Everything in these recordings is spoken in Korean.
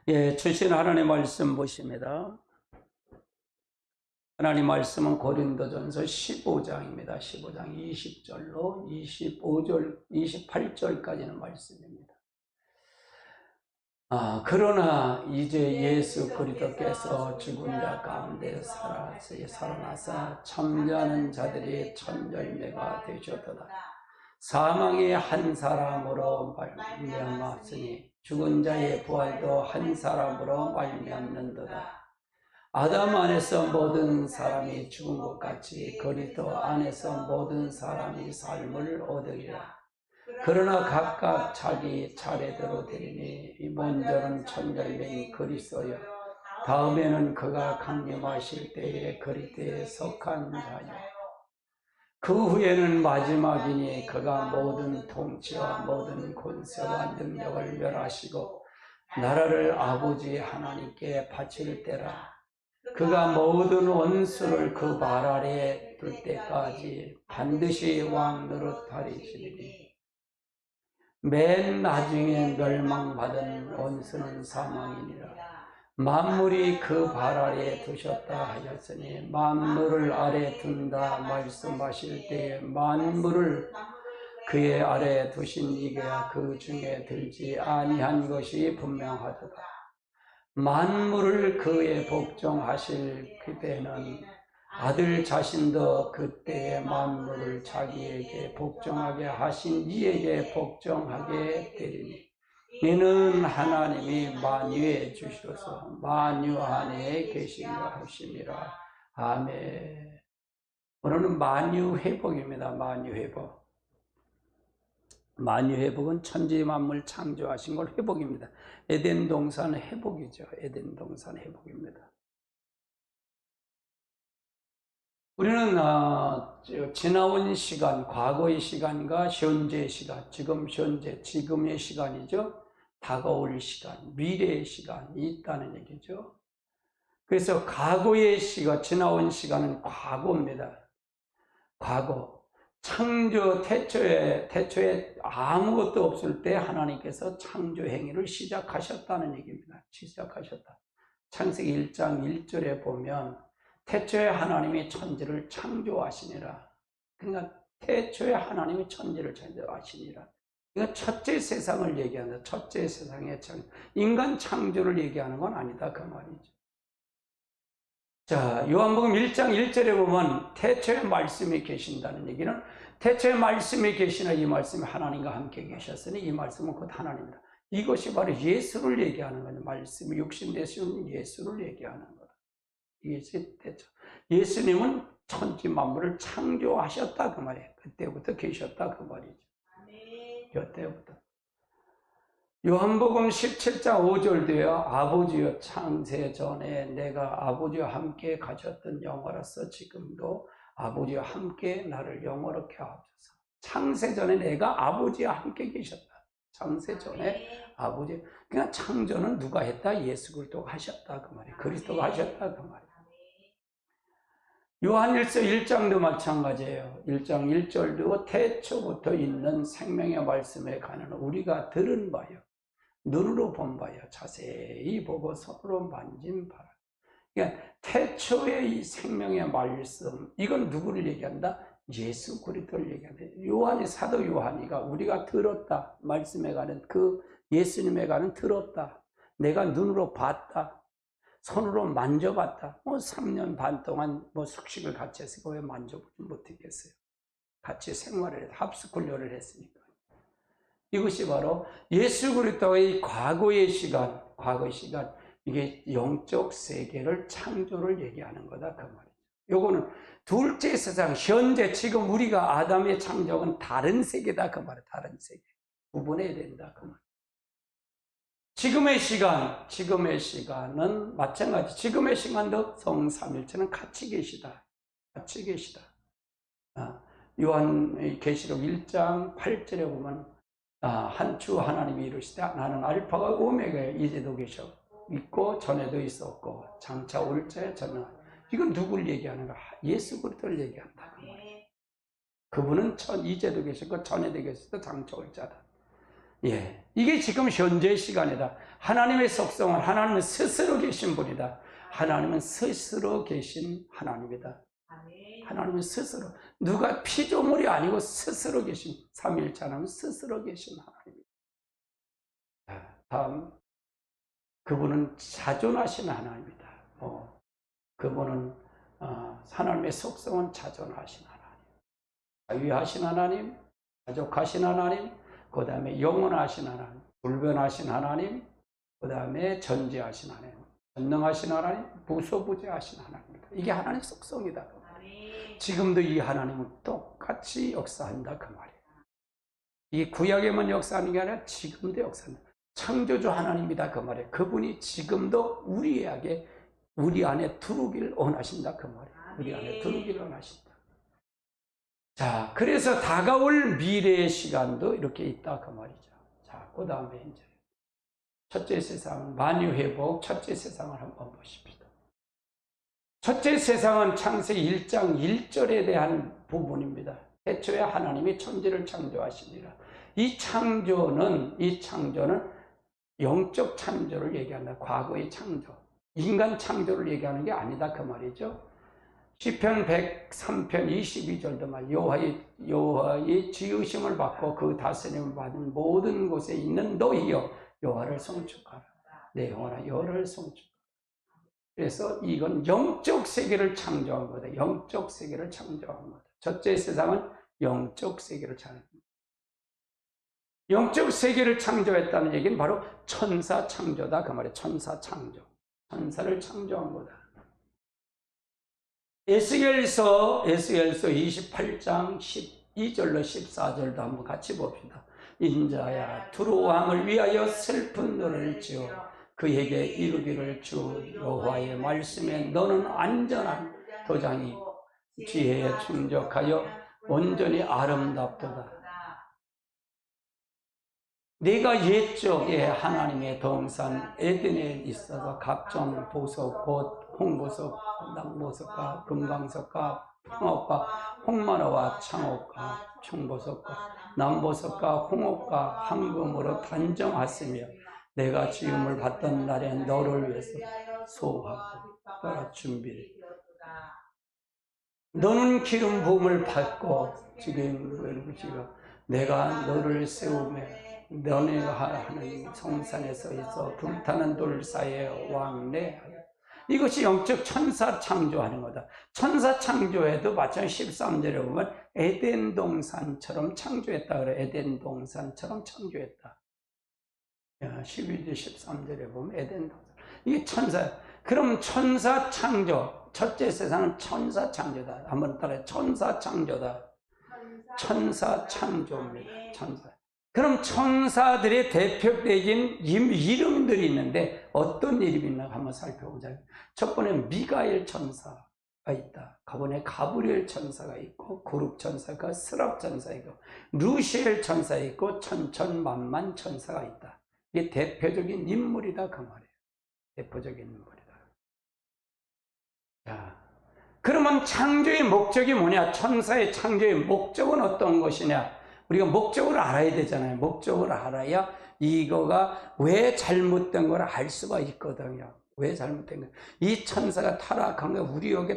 예, 주신 하나님의 말씀 보십니다. 하나님 말씀은 고린도전서 15장입니다. 15장 20절로 25절, 28절까지는 말씀입니다. 그러나 이제 예수 그리스도께서 죽은 자 가운데 살아나사 참여하는 자들이 천열매가 되셨도다. 사망이 한 사람으로 말미암았으니 죽은 자의 부활도 한 사람으로 말미암는도다. 아담 안에서 모든 사람이 죽은 것 같이 그리스도 안에서 모든 사람이 삶을 얻으리라. 그러나 각각 자기 차례대로 되리니 먼저는 천열매인 그리스도요 다음에는 그가 강림하실 때에 그리스도에 속한 자요 그 후에는 마지막이니 그가 모든 통치와 모든 권세와 능력을 멸하시고 나라를 아버지 하나님께 바칠 때라. 그가 모든 원수를 그 발 아래에 둘 때까지 반드시 왕 노릇하리시리니 맨 나중에 멸망받은 원수는 사망이니라. 만물이 그 발 아래에 두셨다 하셨으니 만물을 아래에 둔다 말씀하실 때에 만물을 그의 아래에 두신 이게야 그 중에 들지 아니한 것이 분명하도다. 만물을 그에 복종하실 그때는 아들 자신도 그때의 만물을 자기에게 복종하게 하신 이에게 복종하게 되리니 이는 하나님이 만유에 주시로서 만유 안에 계시려 하심이라. 아멘. 오늘은 만유 회복입니다. 만유 회복. 만유 회복은 천지 만물 창조하신 걸 회복입니다. 에덴 동산 회복이죠. 에덴 동산 회복입니다. 우리는 지나온 시간, 과거의 시간과 현재의 시간, 지금의 시간이죠. 다가올 시간, 미래의 시간이 있다는 얘기죠. 그래서 과거의 시간, 지나온 시간은 과거입니다. 과거. 창조 태초에 아무것도 없을 때 하나님께서 창조 행위를 시작하셨다는 얘기입니다. 시작하셨다. 창세기 1장 1절에 보면 태초에 하나님이 천지를 창조하시니라. 그러니까 태초에 하나님이 천지를 창조하시니라. 그러니까 첫째 세상을 얘기한다. 첫째 세상의 인간 창조를 얘기하는 건 아니다 그 말이죠. 자, 요한복음 1장 1절에 보면 태초에 말씀이 계신다는 얘기는 태초에 말씀이 계시나 이 말씀이 하나님과 함께 계셨으니 이 말씀은 곧 하나님이다. 이것이 바로 예수를 얘기하는 거죠. 말씀이 육신 되신 예수를 얘기하는 거다. 이것이 태초. 예수님은 천지 만물을 창조하셨다 그 말이에요. 그때부터 계셨다 그 말이죠. 그때부터. 요한복음 17장 5절도요. 아버지여 창세 전에 내가 아버지와 함께 가졌던 영화로서 지금도 아버지와 함께 나를 영화롭게 하옵소서. 창세 전에 내가 아버지와 함께 계셨다. 창세 전에 아버지. 그러니까 창조는 누가 했다? 예수 그리스도가 하셨다 그 말이에요. 그리스도가 하셨다 그 말이에요. 요한일서 1장도 마찬가지예요. 1장 1절도 태초부터 있는 생명의 말씀에 관한 우리가 들은 바요. 눈으로 본 바야 자세히 보고 손으로 만진 바라. 그러니까 태초의 이 생명의 말씀, 이건 누구를 얘기한다? 예수 그리스도를 얘기한다. 사도 요한이가 우리가 들었다, 말씀에 관한 그 예수님에 관한 들었다, 내가 눈으로 봤다, 손으로 만져봤다. 3년 반 동안 숙식을 같이 했으니까 왜 만져보지 못했겠어요? 같이 생활을 해서 합숙훈련을 했으니까. 이것이 바로 예수 그리스도의 과거의 시간, 이게 영적 세계를 창조를 얘기하는 거다 그 말이죠. 요거는 둘째 세상, 현재 지금 우리가 아담의 창조는 다른 세계다 그 말이에요. 다른 세계. 구분해야 된다 그 말이에요. 지금의 시간은 마찬가지. 지금의 시간도 성삼일체는 같이 계시다. 같이 계시다. 요한계시록 1장 8절에 보면 한 주 하나님이 이루시되 나는 알파가 오메가에 이제도 계셔 있고 전에도 있었고 장차 올 자에 저는. 이건 누구를 얘기하는가? 예수 그리스도를 얘기한다 그 말이에요. 그분은 이제도 계시고 전에도 계시고 장차 올 자다. 예, 이게 지금 현재 시간이다. 하나님의 속성은 하나님은 스스로 계신 분이다. 하나님은 스스로 계신 하나님이다. 하나님은 스스로, 누가 피조물이 아니고 스스로 계신, 삼위일체 하나님은 스스로 계신 하나님입니다. 다음, 그분은 자존하신 하나님이다. 그분은 하나님의 속성은 자존하신 하나님, 자유하신 하나님, 자족하신 하나님, 그 다음에 영원하신 하나님, 불변하신 하나님, 그 다음에 전지하신 하나님, 전능하신 하나님, 무소부재하신 하나님입니다. 이게 하나님의 속성이다. 지금도 이 하나님은 똑같이 역사한다 그 말이에요. 이 구약에만 역사하는 게 아니라 지금도 역사한다. 창조주 하나님이다 그 말이에요. 그분이 지금도 우리 안에 들어오기를 원하신다 그 말이에요. 우리 안에 들어오기를 원하신다. 자, 그래서 다가올 미래의 시간도 이렇게 있다 그 말이죠. 자, 그 다음에 이제 첫째 세상 만유회복 첫째 세상을 한번 보십시다. 첫째 세상은 창세기 1장 1절에 대한 부분입니다. 태초에 하나님이 천지를 창조하시니라. 이 창조는 영적 창조를 얘기한다. 과거의 창조. 인간 창조를 얘기하는 게 아니다 그 말이죠. 시편 103편 22절도 말 여호와의 지으심을 받고 그 다스림을 받은 모든 곳에 있는 너희여 여호와를 송축하라. 내 영혼아 여호와를 송축하라. 그래서 이건 영적 세계를 창조한 거다. 영적 세계를 창조한 거다. 첫째 세상은 영적 세계를 창조한 거다. 영적 세계를 창조했다는 얘기는 바로 천사 창조다 그 말이에요. 천사 창조. 천사를 창조한 거다. 에스겔서 28장 12절로 14절도 한번 같이 봅시다. 인자야 두루 왕을 위하여 슬픈 노래를 지어 그에게 이르기를 주 여호와의 말씀에 너는 안전한 도장이 지혜에 충족하여 온전히 아름답도다. 내가 옛적에 하나님의 동산 에덴에 있어서 각종 보석 곧 홍보석, 낙보석과 금강석과 황옥과 홍마라와 창옥과 청보석과 남보석과 홍옥과 황금으로 단정하시며 내가 지음을 받던 날에 너를 위해서 소하고 따라 준비를 너는 기름 부음을 받고 지금 내가 너를 세우며 너네가 하는 성산에서 있어 불타는 돌 사이에 왕래하여. 이것이 영적 천사 창조하는 거다. 천사 창조에도 마찬가지 13절에 보면 에덴 동산처럼 창조했다 그래. 에덴 동산처럼 창조했다. 12절 13절에 보면 에덴 동산. 이게 천사. 그럼 천사 창조. 첫째 세상은 천사 창조다. 한번 따라해. 천사 창조다. 천사 창조입니다. 천사. 그럼 천사들의 대표적인 이름들이 있는데 어떤 이름이 있나 한번 살펴보자. 첫 번째 미가엘 천사가 있다. 가번에 가브리엘 천사가 있고 고룹 천사가 스랍 천사가 있고 루시엘 천사가 있고 천천만만 천사가 있다. 이게 대표적인 인물이다 그 말이에요. 대표적인 인물이다. 자, 그러면 창조의 목적이 뭐냐? 천사의 창조의 목적은 어떤 것이냐? 우리가 목적을 알아야 되잖아요. 목적을 알아야 이거가 왜 잘못된 걸 알 수가 있거든요. 왜 잘못된 거? 이 천사가 타락한 거 우리가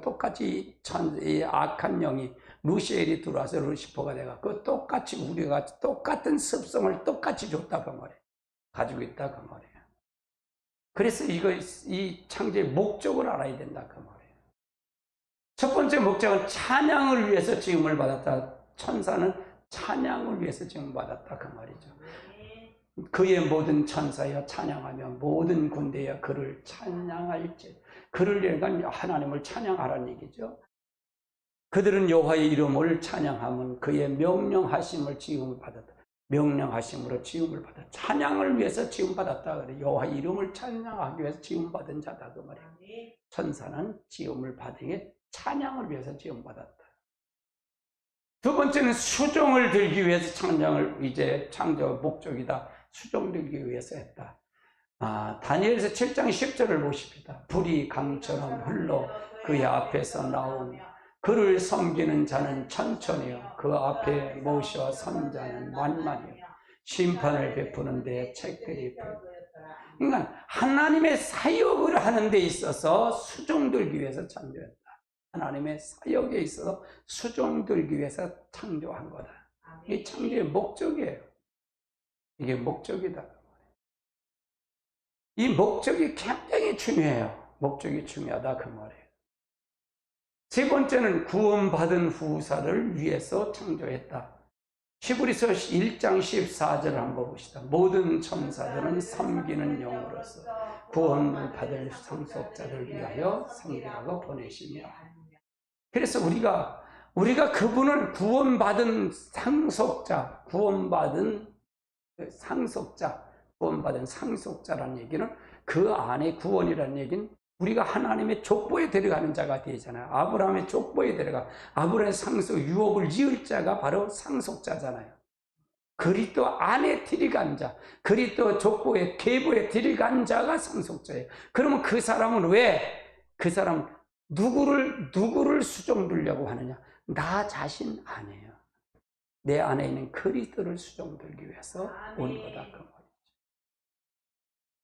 똑같이 이 악한 영이 루시엘이 들어와서 루시퍼가 돼갖고 똑같이 우리가 똑같은 습성을 똑같이 줬다 그 말이에요. 가지고 있다 그 말이에요. 그래서 이 창조의 목적을 알아야 된다 그 말이에요. 첫 번째 목적은 찬양을 위해서 지음을 받았다. 천사는 찬양을 위해서 지음받았다 그 말이죠. 그의 모든 천사여 찬양하며 모든 군대여 그를 찬양할지. 그를 위한 하나님을 찬양하라는 얘기죠. 그들은 여호와의 이름을 찬양하면 그의 명령하심을 지음을 받았다. 명령하심으로 지음을 받았다. 찬양을 위해서 지음받았다 그래. 여호와의 이름을 찬양하기 위해서 지음받은 자다 그 말이에요. 천사는 지음을 받은 게 찬양을 위해서 지음받았다. 두 번째는 수종을 들기 위해서 창조 목적이다. 수종 들기 위해서 했다. 다니엘서 7장 10절을 보십시다. 불이 강처럼 흘러 그의 앞에서 나온 그를 섬기는 자는 천천히요 그 앞에 모셔 선 자는 만만히요 심판을 베푸는 데 책들이 그러니까 하나님의 사역을 하는 데 있어서 수종들기 위해서 창조했다. 하나님의 사역에 있어서 수종들기 위해서 창조한 거다. 이게 창조의 목적이에요. 이게 목적이다. 이 목적이 굉장히 중요해요. 목적이 중요하다 그 말이에요. 세 번째는 구원받은 후사를 위해서 창조했다. 히브리서 1장 14절을 한번 봅시다. 모든 천사들은 섬기는 영으로서 구원을 받을 상속자들 위하여 섬기라고 보내시며. 그래서 우리가 그분을 구원받은 상속자라는 얘기는 그 안에 구원이라는 얘기는 우리가 하나님의 족보에 들어가는 자가 되잖아요. 아브라함의 족보에 들어가 아브라함의 상속 유업을 이을 자가 바로 상속자잖아요. 그리스도 안에 들어간 자, 그리스도 족보에 계보에 들어간 자가 상속자예요. 그러면 그 사람은 그 사람 누구를 수종들려고 하느냐? 나 자신 아니에요. 내 안에 있는 그리스도를 수종들기 위해서 온 거다 그 말이죠.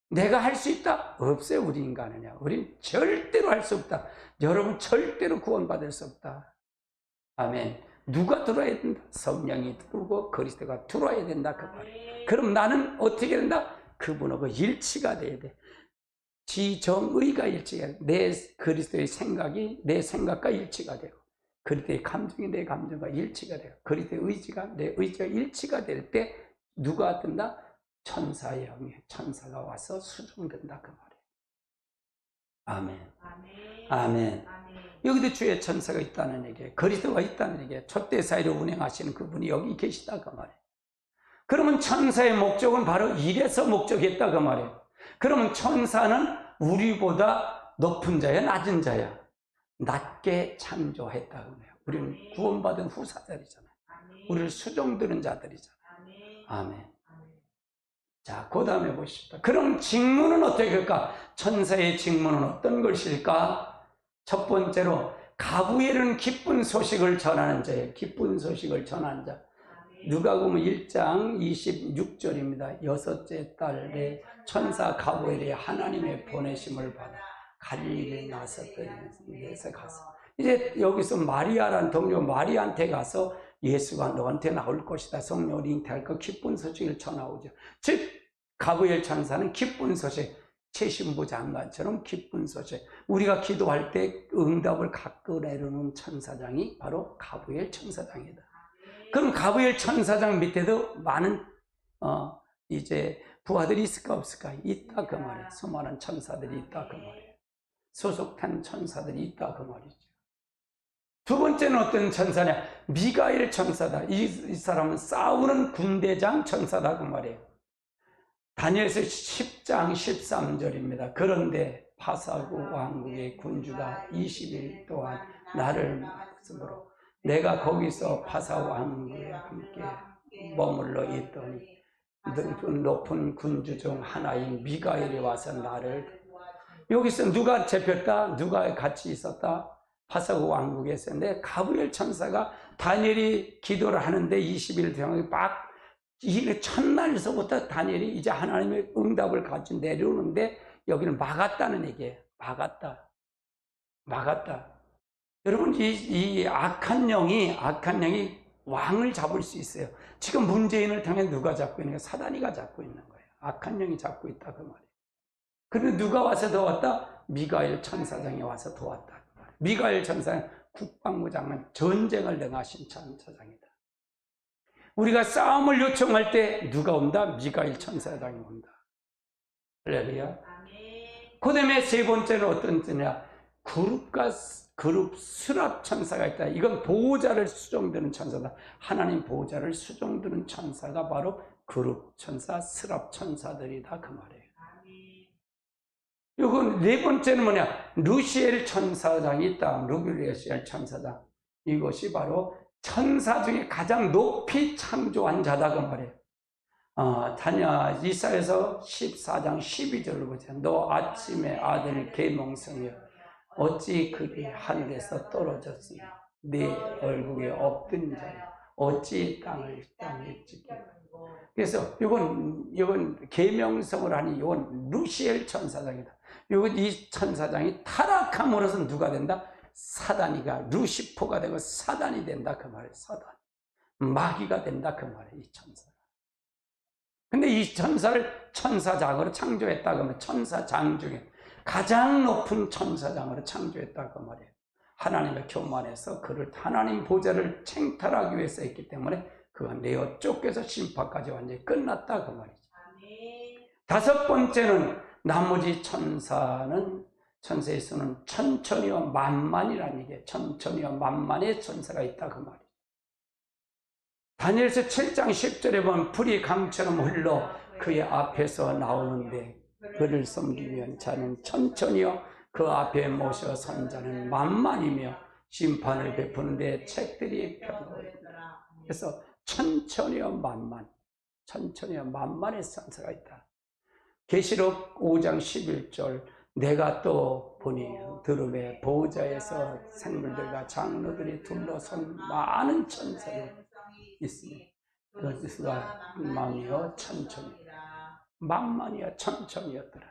내가 할 수 있다? 없어요. 우리 인간은요. 우린 절대로 할 수 없다. 여러분 절대로 구원받을 수 없다. 아멘. 누가 들어와야 된다? 성령이 들어오고 그리스도가 들어와야 된다 그 말이에요. 그럼 나는 어떻게 된다? 그분하고 일치가 돼야 돼. 지정의가 일치가 돼. 내 그리스도의 생각이 내 생각과 일치가 되고 그리스도의 감정이 내 감정과 일치가 되고 그리스도의 의지가 내 의지가 일치가 될 때 누가 된다? 천사의 영이 천사가 와서 수종된다 그 말이에요. 아멘. 아멘. 여기도 주의 천사가 있다는 얘기예요. 그리스도가 있다는 얘기예요. 촛대 사이로 운행하시는 그분이 여기 계시다 그 말이에요. 그러면 천사의 목적은 바로 이래서 목적했다 그 말이에요. 그러면 천사는 우리보다 높은 자야 낮은 자야? 낮게 창조했다 그 말이에요. 우리는 구원받은 후사들이잖아요. 우리를 수종드는 자들이잖아요. 아멘. 자, 그 다음에 보십시다. 그럼 직무는 어떻게 할까? 천사의 직무는 어떤 것일까? 첫 번째로 가브엘은 기쁜 소식을 전하는 자예요. 기쁜 소식을 전하는 자. 누가복음 1장 26절입니다. 여섯째 달에 천사 가브엘이 하나님의 보내심을 받아 갈릴리에 나섰던 데서 가서 이제 여기서 마리아라는 동료 마리아한테 가서 예수가 너한테 나올 것이다. 성령을 잉태할 것 기쁜 소식을 전하오죠. 즉 가브엘 천사는 기쁜 소식, 최신부 장관처럼 기쁜 소식. 우리가 기도할 때 응답을 갖고 내려오는 천사장이 바로 가브엘 천사장이다. 그럼 가브엘 천사장 밑에도 많은 이제 부하들이 있을까 없을까? 있다 그 말이에요. 수많은 천사들이 있다 그 말이에요. 소속한 천사들이 있다 그 말이죠. 두 번째는 어떤 천사냐? 미가엘 천사다. 이 사람은 싸우는 군대장 천사다 그 말이에요. 다니엘서 10장 13절입니다. 그런데 파사구 왕국의 군주가 20일 동안 나를 말씀으로 내가 거기서 파사 왕국에 함께 머물러 있더니 높은 군주 중 하나인 미가엘이 와서 나를 여기서 누가 잡혔다? 누가 같이 있었다? 파사구 왕국에 있었는데 가브리엘 천사가 다니엘이 기도를 하는데 20일 동안 막 첫날서부터 다니엘이 이제 하나님의 응답을 가지고 내려오는데 여기는 막았다는 얘기예요. 막았다. 여러분 이 악한 영이 왕을 잡을 수 있어요. 지금 문재인을 통해 누가 잡고 있는 거예요? 사단이가 잡고 있는 거예요. 악한 영이 잡고 있다 그 말이에요. 그런데 누가 와서 도왔다? 미가엘 천사장이 와서 도왔다. 미가엘 천사는 국방부 장관, 전쟁을 능하신 천사장이다. 우리가 싸움을 요청할 때 누가 온다? 미가엘 천사장이 온다. 할렐루야. 그 다음에 세 번째는 어떤 뜻이냐? 그룹 수랍 천사가 있다. 이건 보호자를 수종드는 천사다. 하나님 보호자를 수종드는 천사가 바로 그룹 천사, 수랍 천사들이다 그 말이에요. 이건 네 번째는 뭐냐? 루시엘 천사장이 있다. 루시엘 천사장. 이것이 바로 천사 중에 가장 높이 창조한 자다 그 말이에요. 이사야서 14장 12절을 보세요. 너 아침에 아들 계몽성이여 어찌 그리 하늘에서 떨어졌으며 내 얼굴에 없던 자여 어찌 땅에 찍겠나. 그래서 이건 계명성을 하니 이건 루시엘 천사장이다. 이 천사장이 타락함으로써 누가 된다? 사단이가 루시퍼가 되고 사단이 된다 그 말이에요. 사단 마귀가 된다 그 말이에요. 이 천사. 근데 이 천사를 천사장으로 창조했다 그러면 천사장 중에 가장 높은 천사장으로 창조했다 그 말이에요. 하나님의 교만해서 그를 하나님 보좌를 챙탈하기 위해서 했기 때문에 그가 내어 쫓겨서 심판까지 완전히 끝났다 그 말이죠. 다섯 번째는 나머지 천사의 수는 천천히와 만만이라는 얘기예요. 천천히와 만만의 천사가 있다 그 말이에요. 다니엘서 7장 10절에 보면 불이 강처럼 흘러 그의 앞에서 나오는데 그를 섬기기 위한 자는 천천히요 그 앞에 모셔 선 자는 만만이며 심판을 베푸는데 책들이 펴놓였다. 그래서 천천히와 만만의 천사가 있다. 계시록 5장 11절 내가 또 보니 들음에 보호자에서 생물들과 장로들이 둘러선 많은 천사들이 있으니 그것가 만만이여 천천히였더라.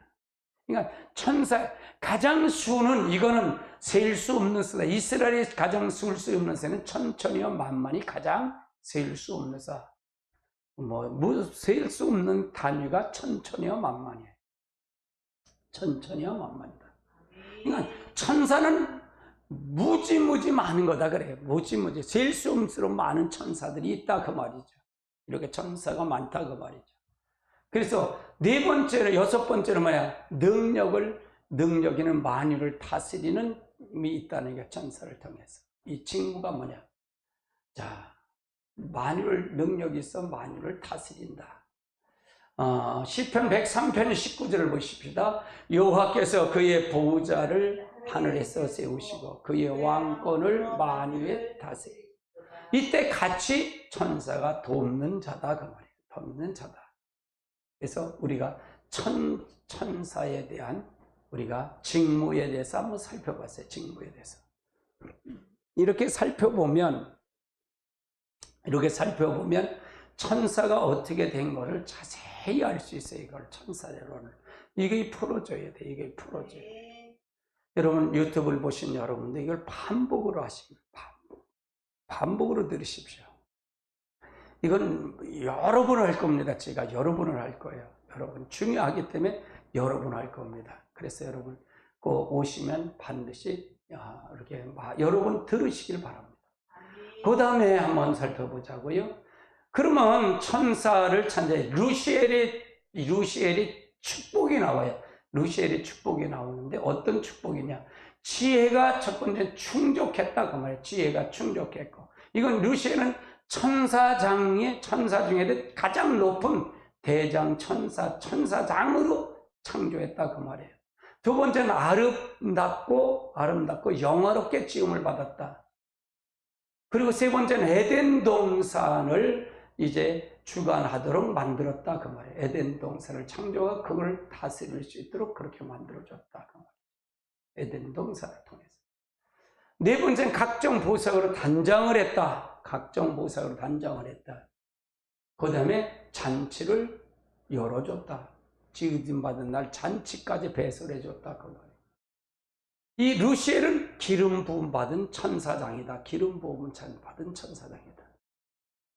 그러니까 천사 가장 수는 이거는 셀 수 없는 수다. 이스라엘이 가장 셀 수 없는 수는 천천히와 만만이 가장 셀 수 없는 수다. 셀 수 없는 단위가 천천히와 만만이에요. 천천히와 만만이다. 그러니까 천사는 무지 많은 거다 그래요. 무지 셀 수 없도록 많은 천사들이 있다 그 말이죠. 이렇게 천사가 많다 그 말이죠. 그래서 네 번째로 여섯 번째로 뭐야? 능력에는 만유를 다스리는 힘이 있다는 게 천사를 통해서. 이 친구가 뭐냐? 자, 능력이 있어 만유를 다스린다. 시편 103편 19절을 보십시다. 여호와께서 그의 보호자를 하늘에서 세우시고 그의 왕권을 만유에 다스리고. 이때 같이 천사가 돕는 자다 그 말이에요. 돕는 자다. 그래서 우리가 천사에 대한 우리가 직무에 대해서 한번 살펴봤어요. 직무에 대해서. 이렇게 살펴보면 천사가 어떻게 된 거를 자세히 알 수 있어요. 이걸 천사론을. 이게 풀어줘야 돼. 이게 풀어줘야 돼. 여러분 유튜브를 보신 여러분들 이걸 반복으로 하시면 반복으로 들으십시오. 이건 여러 번 할 겁니다. 제가 여러 번을 할 거예요. 여러분 중요하기 때문에 여러 번 할 겁니다. 그래서 여러분 꼭 오시면 반드시 이렇게 여러 번 들으시길 바랍니다. 그 다음에 한번 살펴보자고요. 그러면 천사를 찬양해 루시엘이 축복이 나와요. 루시엘이 축복이 나오는데 어떤 축복이냐? 지혜가 첫 번째 충족했다 그 말이에요. 지혜가 충족했고, 이건 루시엘은 천사 중에 가장 높은 대장 천사장으로 창조했다 그 말이에요. 두 번째는 아름답고 영화롭게 지음을 받았다. 그리고 세 번째는 에덴 동산을 이제 주관하도록 만들었다 그 말이에요. 에덴 동산을 창조하고 그걸 다스릴 수 있도록 그렇게 만들어줬다 그 말이에요. 에덴 동산을 통해서. 네 번째는 각종 보석으로 단장을 했다. 그 다음에 잔치를 열어줬다. 지음 받은 날 잔치까지 배설해줬다 그 말이에요. 이 루시엘은 기름 부음 받은 천사장이다. 기름 부음 받은 천사장이다.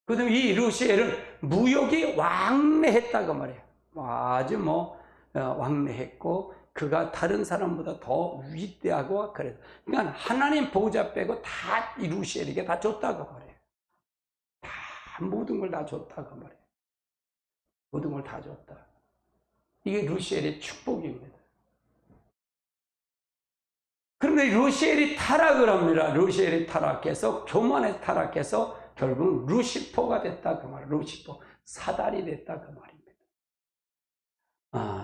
그 다음에 이 루시엘은 무역이 왕래했다 그 말이에요. 아주 왕래했고 그가 다른 사람보다 더 위대하고 그래요. 그러니까 하나님 보호자 빼고 다 이 루시엘에게 다 줬다 그 말이에요. 다 모든 걸 다 줬다 그 말이에요. 모든 걸 다 줬다. 이게 루시엘의 축복입니다. 그런데 루시엘이 타락을 합니다. 루시엘이 타락해서 교만에 타락해서 결국 루시퍼가 됐다 그 말이에요. 루시퍼, 사단이 됐다 그 말입니다.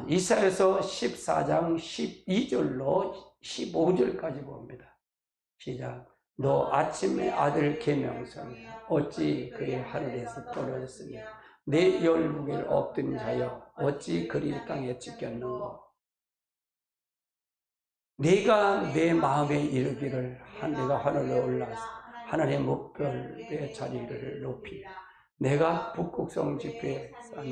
이사야서 14장 12절로 15절까지 봅니다. 시작. 너 아침의 아들 계명성이야 어찌 그의 하늘에서 떨어졌으며 내 열무게를 얻던 자여 어찌 그리 땅에 찢겼는고. 내가 내 마음에 이르기를 내가 하늘의 목별의 자리를 높이 내가 북극성 지폐에 싼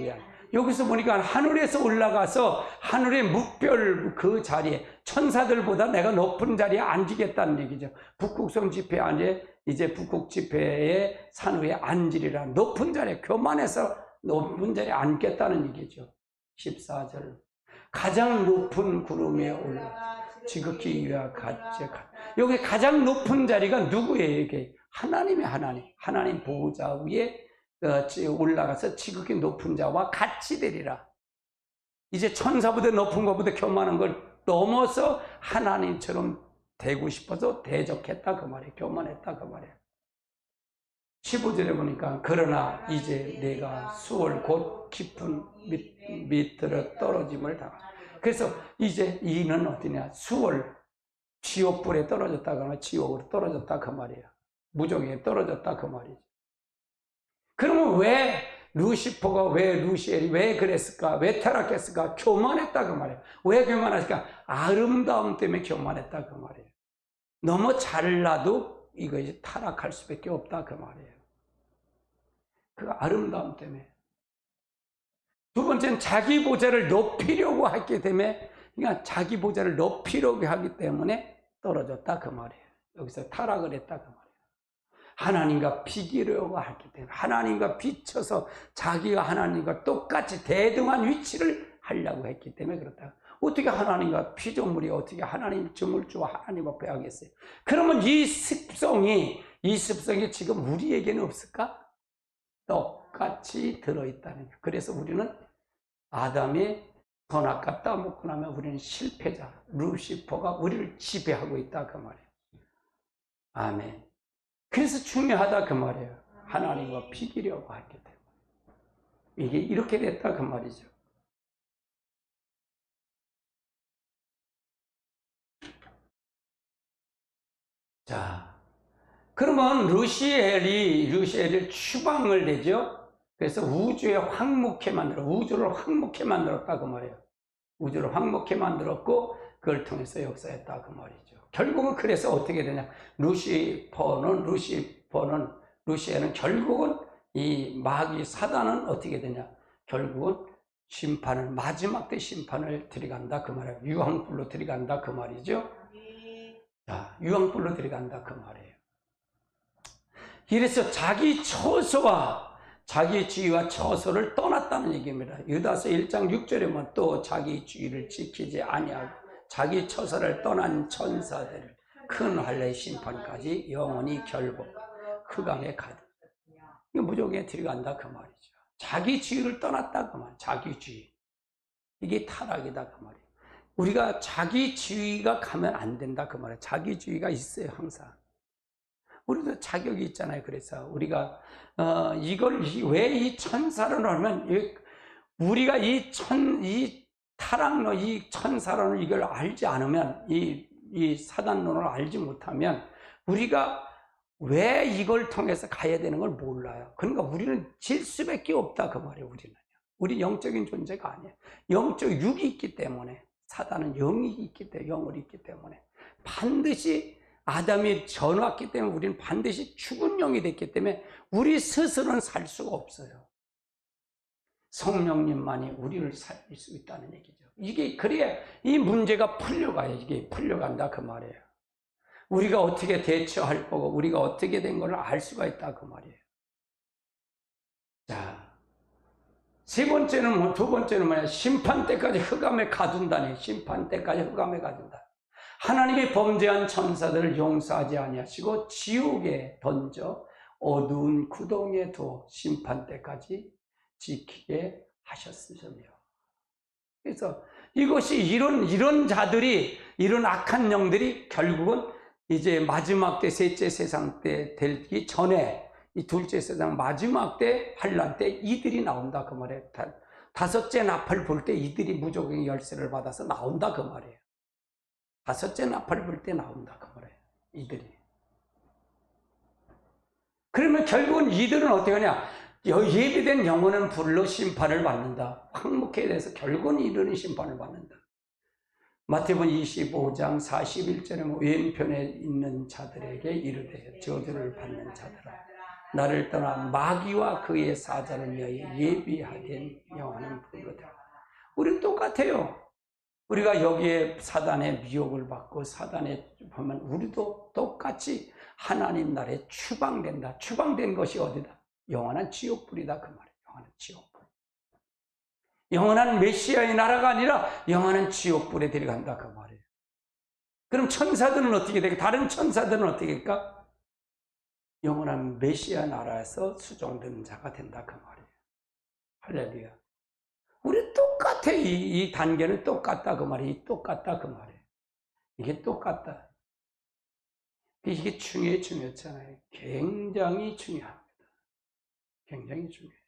여기서 보니까 하늘에서 올라가서 하늘의 묵별 그 자리에 천사들보다 내가 높은 자리에 앉히겠다는 얘기죠. 북극성 지폐 안에 이제 북극 지폐의 산 위에 앉으리라. 높은 자리에 교만해서 높은 자리에 앉겠다는 얘기죠. 14절 가장 높은 구름에 올라 지극히 위와 같이 여기 가장 높은 자리가 누구예요? 이게 하나님의 하나님 보호자 위에 올라가서 지극히 높은 자와 같이 되리라. 이제 천사보다 높은 것보다 교만한 걸 넘어서 하나님처럼 되고 싶어서 대적했다 그 말이에요. 교만했다 그 말이에요. 15절에 보니까 그러나 이제 내가 수월 곧 깊은 밑으로 떨어짐을 당하라. 그래서 이제 이는 어디냐? 수월 지옥불에 떨어졌다거나 지옥으로 떨어졌다 그 말이에요. 무정에 떨어졌다 그 말이죠. 그러면 왜 루시퍼가 왜 루시엘이 왜 그랬을까? 왜 타락했을까? 교만했다 그 말이에요. 왜 교만했을까? 아름다움 때문에 교만했다 그 말이에요. 너무 잘나도 이것이 타락할 수밖에 없다 그 말이에요. 그 아름다움 때문에. 두 번째는 자기 보좌를 높이려고 했기 때문에, 그러니까 자기 보좌를 높이려고 하기 때문에 떨어졌다 그 말이에요. 여기서 타락을 했다 그 말이에요. 하나님과 비기려고 했기 때문에, 하나님과 비춰서 자기가 하나님과 똑같이 대등한 위치를 하려고 했기 때문에 그렇다. 어떻게 하나님과 피조물이 어떻게 하나님 주물주와 하나님 앞에 하겠어요? 그러면 이 습성이 지금 우리에게는 없을까? 똑같이 들어있다는 거예요. 그래서 우리는 아담의 선악과 따먹고 나면 우리는 실패자, 루시퍼가 우리를 지배하고 있다 그 말이에요. 아멘. 그래서 중요하다 그 말이에요. 하나님과 비기려고 했기 때문에. 이게 이렇게 됐다 그 말이죠. 자, 그러면 루시엘을 추방을 되죠. 그래서 우주를 황무케 만들었다 그 말이에요. 우주를 황무케 만들었고 그걸 통해서 역사했다 그 말이죠. 결국은 그래서 어떻게 되냐? 루시엘은 결국은 이 마귀 사단은 어떻게 되냐? 결국은 마지막 때 심판을 들어간다 그 말이에요. 유황불로 들어간다 그 말이죠. 자, 유황불로 들어간다 그 말이에요. 이래서 자기 처소와 자기 지위와 처소를 떠났다는 얘기입니다. 유다서 1장 6절에만 또 자기 지위를 지키지 아니하고 자기 처소를 떠난 천사들을 큰 할례 심판까지 영원히 결국 흑암에 가득. 이거 무조건 들어간다 그 말이죠. 자기 지위를 떠났다 그 말. 자기 지위. 이게 타락이다 그 말이에요. 우리가 자기 지위가 가면 안 된다 그 말이에요. 자기 지위가 있어요 항상. 우리도 자격이 있잖아요. 그래서 우리가 이걸 왜 이 천사론을 하면 우리가 이 타락론, 이 천사론을 이걸 알지 않으면 이 사단론을 알지 못하면 우리가 왜 이걸 통해서 가야 되는 걸 몰라요. 그러니까 우리는 질 수밖에 없다 그 말이에요. 우리 영적인 존재가 아니에요. 영적 육이 있기 때문에 사단은 영이 있기 때문에 영을 있기 때문에 반드시 아담이 전왔기 때문에 우리는 반드시 죽은 영이 됐기 때문에 우리 스스로는 살 수가 없어요. 성령님만이 우리를 살릴 수 있다는 얘기죠. 이게 그래야 이 문제가 풀려가요. 이게 풀려간다 그 말이에요. 우리가 어떻게 대처할 거고 우리가 어떻게 된 걸 알 수가 있다 그 말이에요. 자, 두 번째는 뭐냐? 심판 때까지 흑암에 가둔다니. 심판 때까지 흑암에 가둔다. 하나님이 범죄한 천사들을 용서하지 아니하시고 지옥에 던져 어두운 구덩이에 두어 심판 때까지 지키게 하셨으며. 그래서 이것이 이런 자들이, 이런 악한 영들이 결국은 이제 마지막 때, 셋째 세상 때 되기 전에 이 둘째 세상 마지막 때 환란 때 이들이 나온다 그 말이에요. 다섯째 나팔 불 때 이들이 무조건 열쇠를 받아서 나온다 그 말이에요. 다섯째 나팔 불 때 나온다 그 말이에요. 이들이. 그러면 결국은 이들은 어떻게 하냐? 예비된 영혼은 불로 심판을 받는다. 황무케에 대해서 결국은 이들은 심판을 받는다. 마태복음 25장 41절에 왼편에 있는 자들에게 이르되 저주를 받는 자들아 나를 떠나 마귀와 그의 사자를 위하여 예비하된 영화는 부르다. 우리는 똑같아요. 우리가 여기에 사단의 미혹을 받고 사단에 보면 우리도 똑같이 하나님 나라에 추방된다. 추방된 것이 어디다? 영원한 지옥불이다 그 말이에요. 영원한 지옥불. 영원한 메시아의 나라가 아니라 영원한 지옥불에 데려간다 그 말이에요. 그럼 천사들은 어떻게 되겠까? 다른 천사들은 어떻게 될까? 영원한 메시아 나라에서 수종되는 자가 된다 그 말이에요. 할렐루야. 우리 똑같아. 이 단계는 똑같다 그 말이에요. 똑같다 그 말이에요. 이게 똑같다. 이게 중요했잖아요. 굉장히 중요합니다. 굉장히 중요해요.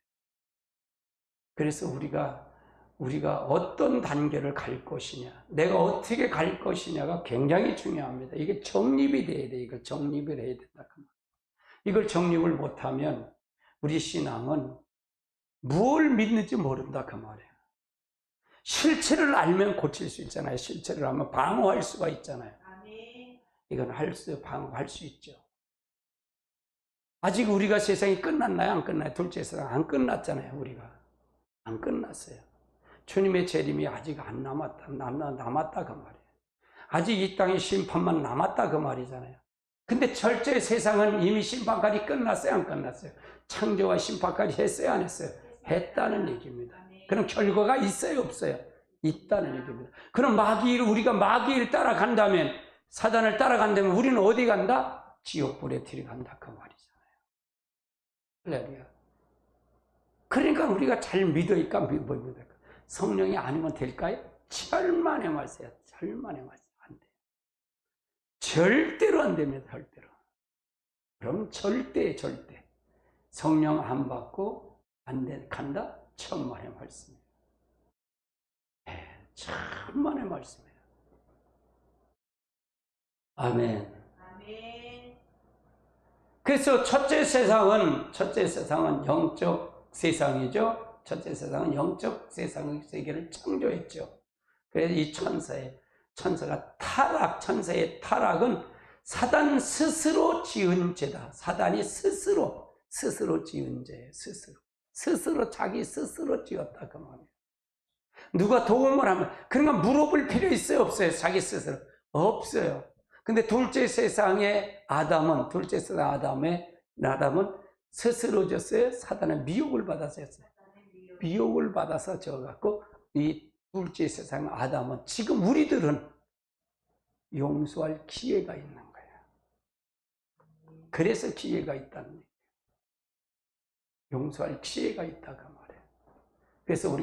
그래서 우리가 어떤 단계를 갈 것이냐, 내가 어떻게 갈 것이냐가 굉장히 중요합니다. 이게 정립이 돼야 돼. 이걸 정립을 해야 된다. 이걸 정립을 못하면 우리 신앙은 뭘 믿는지 모른다 그 말이에요. 실체를 알면 고칠 수 있잖아요. 실체를 알면 방어할 수가 있잖아요. 이건 방어할 수 있죠. 아직 우리가 세상이 끝났나요? 안 끝나요? 둘째 세상 안 끝났잖아요. 우리가 안 끝났어요. 주님의 재림이 아직 안 남았다 그 말이에요. 아직 이 땅의 심판만 남았다 그 말이잖아요. 근데 철저히 세상은 이미 심판까지 끝났어요? 안 끝났어요? 창조와 심판까지 했어요? 안 했어요? 했다는 얘기입니다. 그럼 결과가 있어요? 없어요? 있다는 얘기입니다. 그럼 우리가 마귀를 따라간다면, 사단을 따라간다면 우리는 어디 간다? 지옥불에 들어간다 그 말이잖아요. 할렐루야. 그러니까 우리가 잘 믿으니까 성령이 아니면 될까요? 절만의 말씀이야. 절만의 말씀. 안 돼요. 절대로 안 됩니다. 절대로. 그럼 절대 성령 안 받고 간다? 천만의 말씀이에요. 네, 천만의 말씀이에요. 아멘. 그래서 첫째 세상은 영적 세상이죠. 첫째 세상은 영적 세계를 창조했죠. 그래서 이 천사가 천사의 타락은 사단 스스로 지은 죄다. 사단이 스스로 지은 죄예요. 자기 스스로 지었다 그 말이에요. 누가 도움을 하면, 그러니까 물어볼 필요 있어요? 없어요? 자기 스스로 없어요. 근데 둘째 세상의 아담은 스스로 졌어요? 사단의 미혹을 받아서 졌어요? 미혹을 받아서 져갖고 이 둘째 세상 아담은, 지금 우리들은 용서할 기회가 있는 거예요. 그래서 기회가 있다는 얘기예요. 용서할 기회가 있다고 말해요. 그래서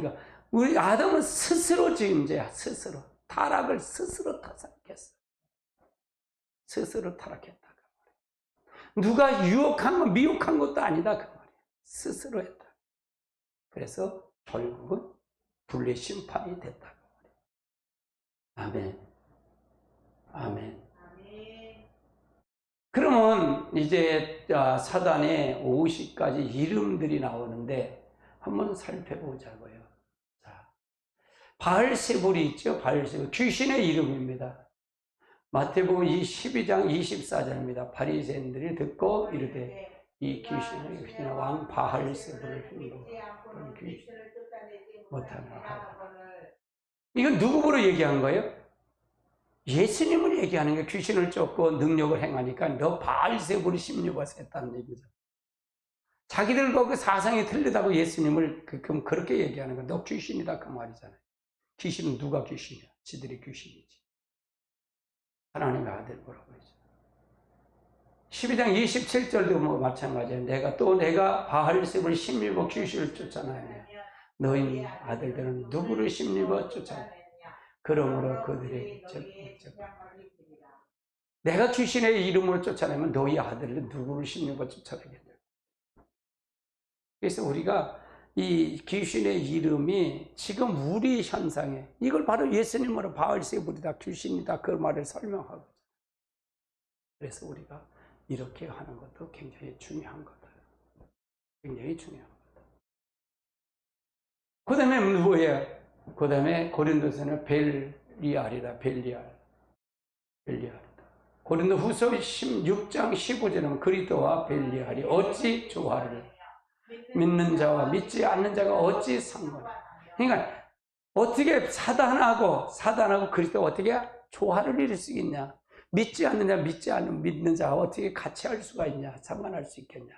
우리 아담은 스스로 지은 죄야. 스스로 타락을 스스로 타락했어. 스스로 타락했다 그 말이에요. 누가 미혹한 것도 아니다 그 말이에요. 스스로 했다. 그래서 결국은 불의 심판이 됐다 그 말이에요. 아멘. 그러면 이제 사단의 50가지 이름들이 나오는데 한번 살펴보자고요. 자, 바알세불이 있죠. 바알세불 귀신의 이름입니다. 마태복음 12장 24절입니다. 바리새인들이 듣고 이르되 이 귀신의 왕 바알세불을 힘으로 귀신을 못하나 하라. 이건 누구 보러 얘기한 거예요? 예수님을 얘기하는 게, 귀신을 쫓고 능력을 행하니까 너 바알세불이 심려봐서 했다는 얘기죠. 자기들과 그 사상이 틀리다고 예수님을 그렇게 얘기하는 거야. 너 귀신이다 그 말이잖아요. 귀신은 누가 귀신이야? 지들이 귀신이지. 하나님의 아들 보라고 했죠. 12장 27절도 마찬가지예요. 내가 바알세불 심리고 귀신을 쫓아내냐. 너희 아들들은 누구를 심리고 쫓아내냐. 그러므로 그들의 내가 귀신의 이름으로 쫓아내면 너희 아들은 누구를 심리고 쫓아내겠냐. 그래서 우리가 이 귀신의 이름이 지금 우리 현상에, 이걸 바로 예수님으로 바알세불이다, 귀신이다, 그 말을 설명하거든요. 그래서 우리가 이렇게 하는 것도 굉장히 중요한 거다. 굉장히 중요한 거다. 그 다음에 뭐예요? 그 다음에 고린도서는 벨리알이다. 벨리알이다. 고린도후서 16장 15절은 그리스도와 벨리알이 어찌 조화를, 믿는 자와 믿지 않는 자가 어찌 상관. 그러니까 어떻게 사단하고 그리스도가 어떻게 조화를 이룰 수 있냐? 믿지 않는 자, 믿는 자가 어떻게 같이 할 수가 있냐? 상관할 수 있겠냐?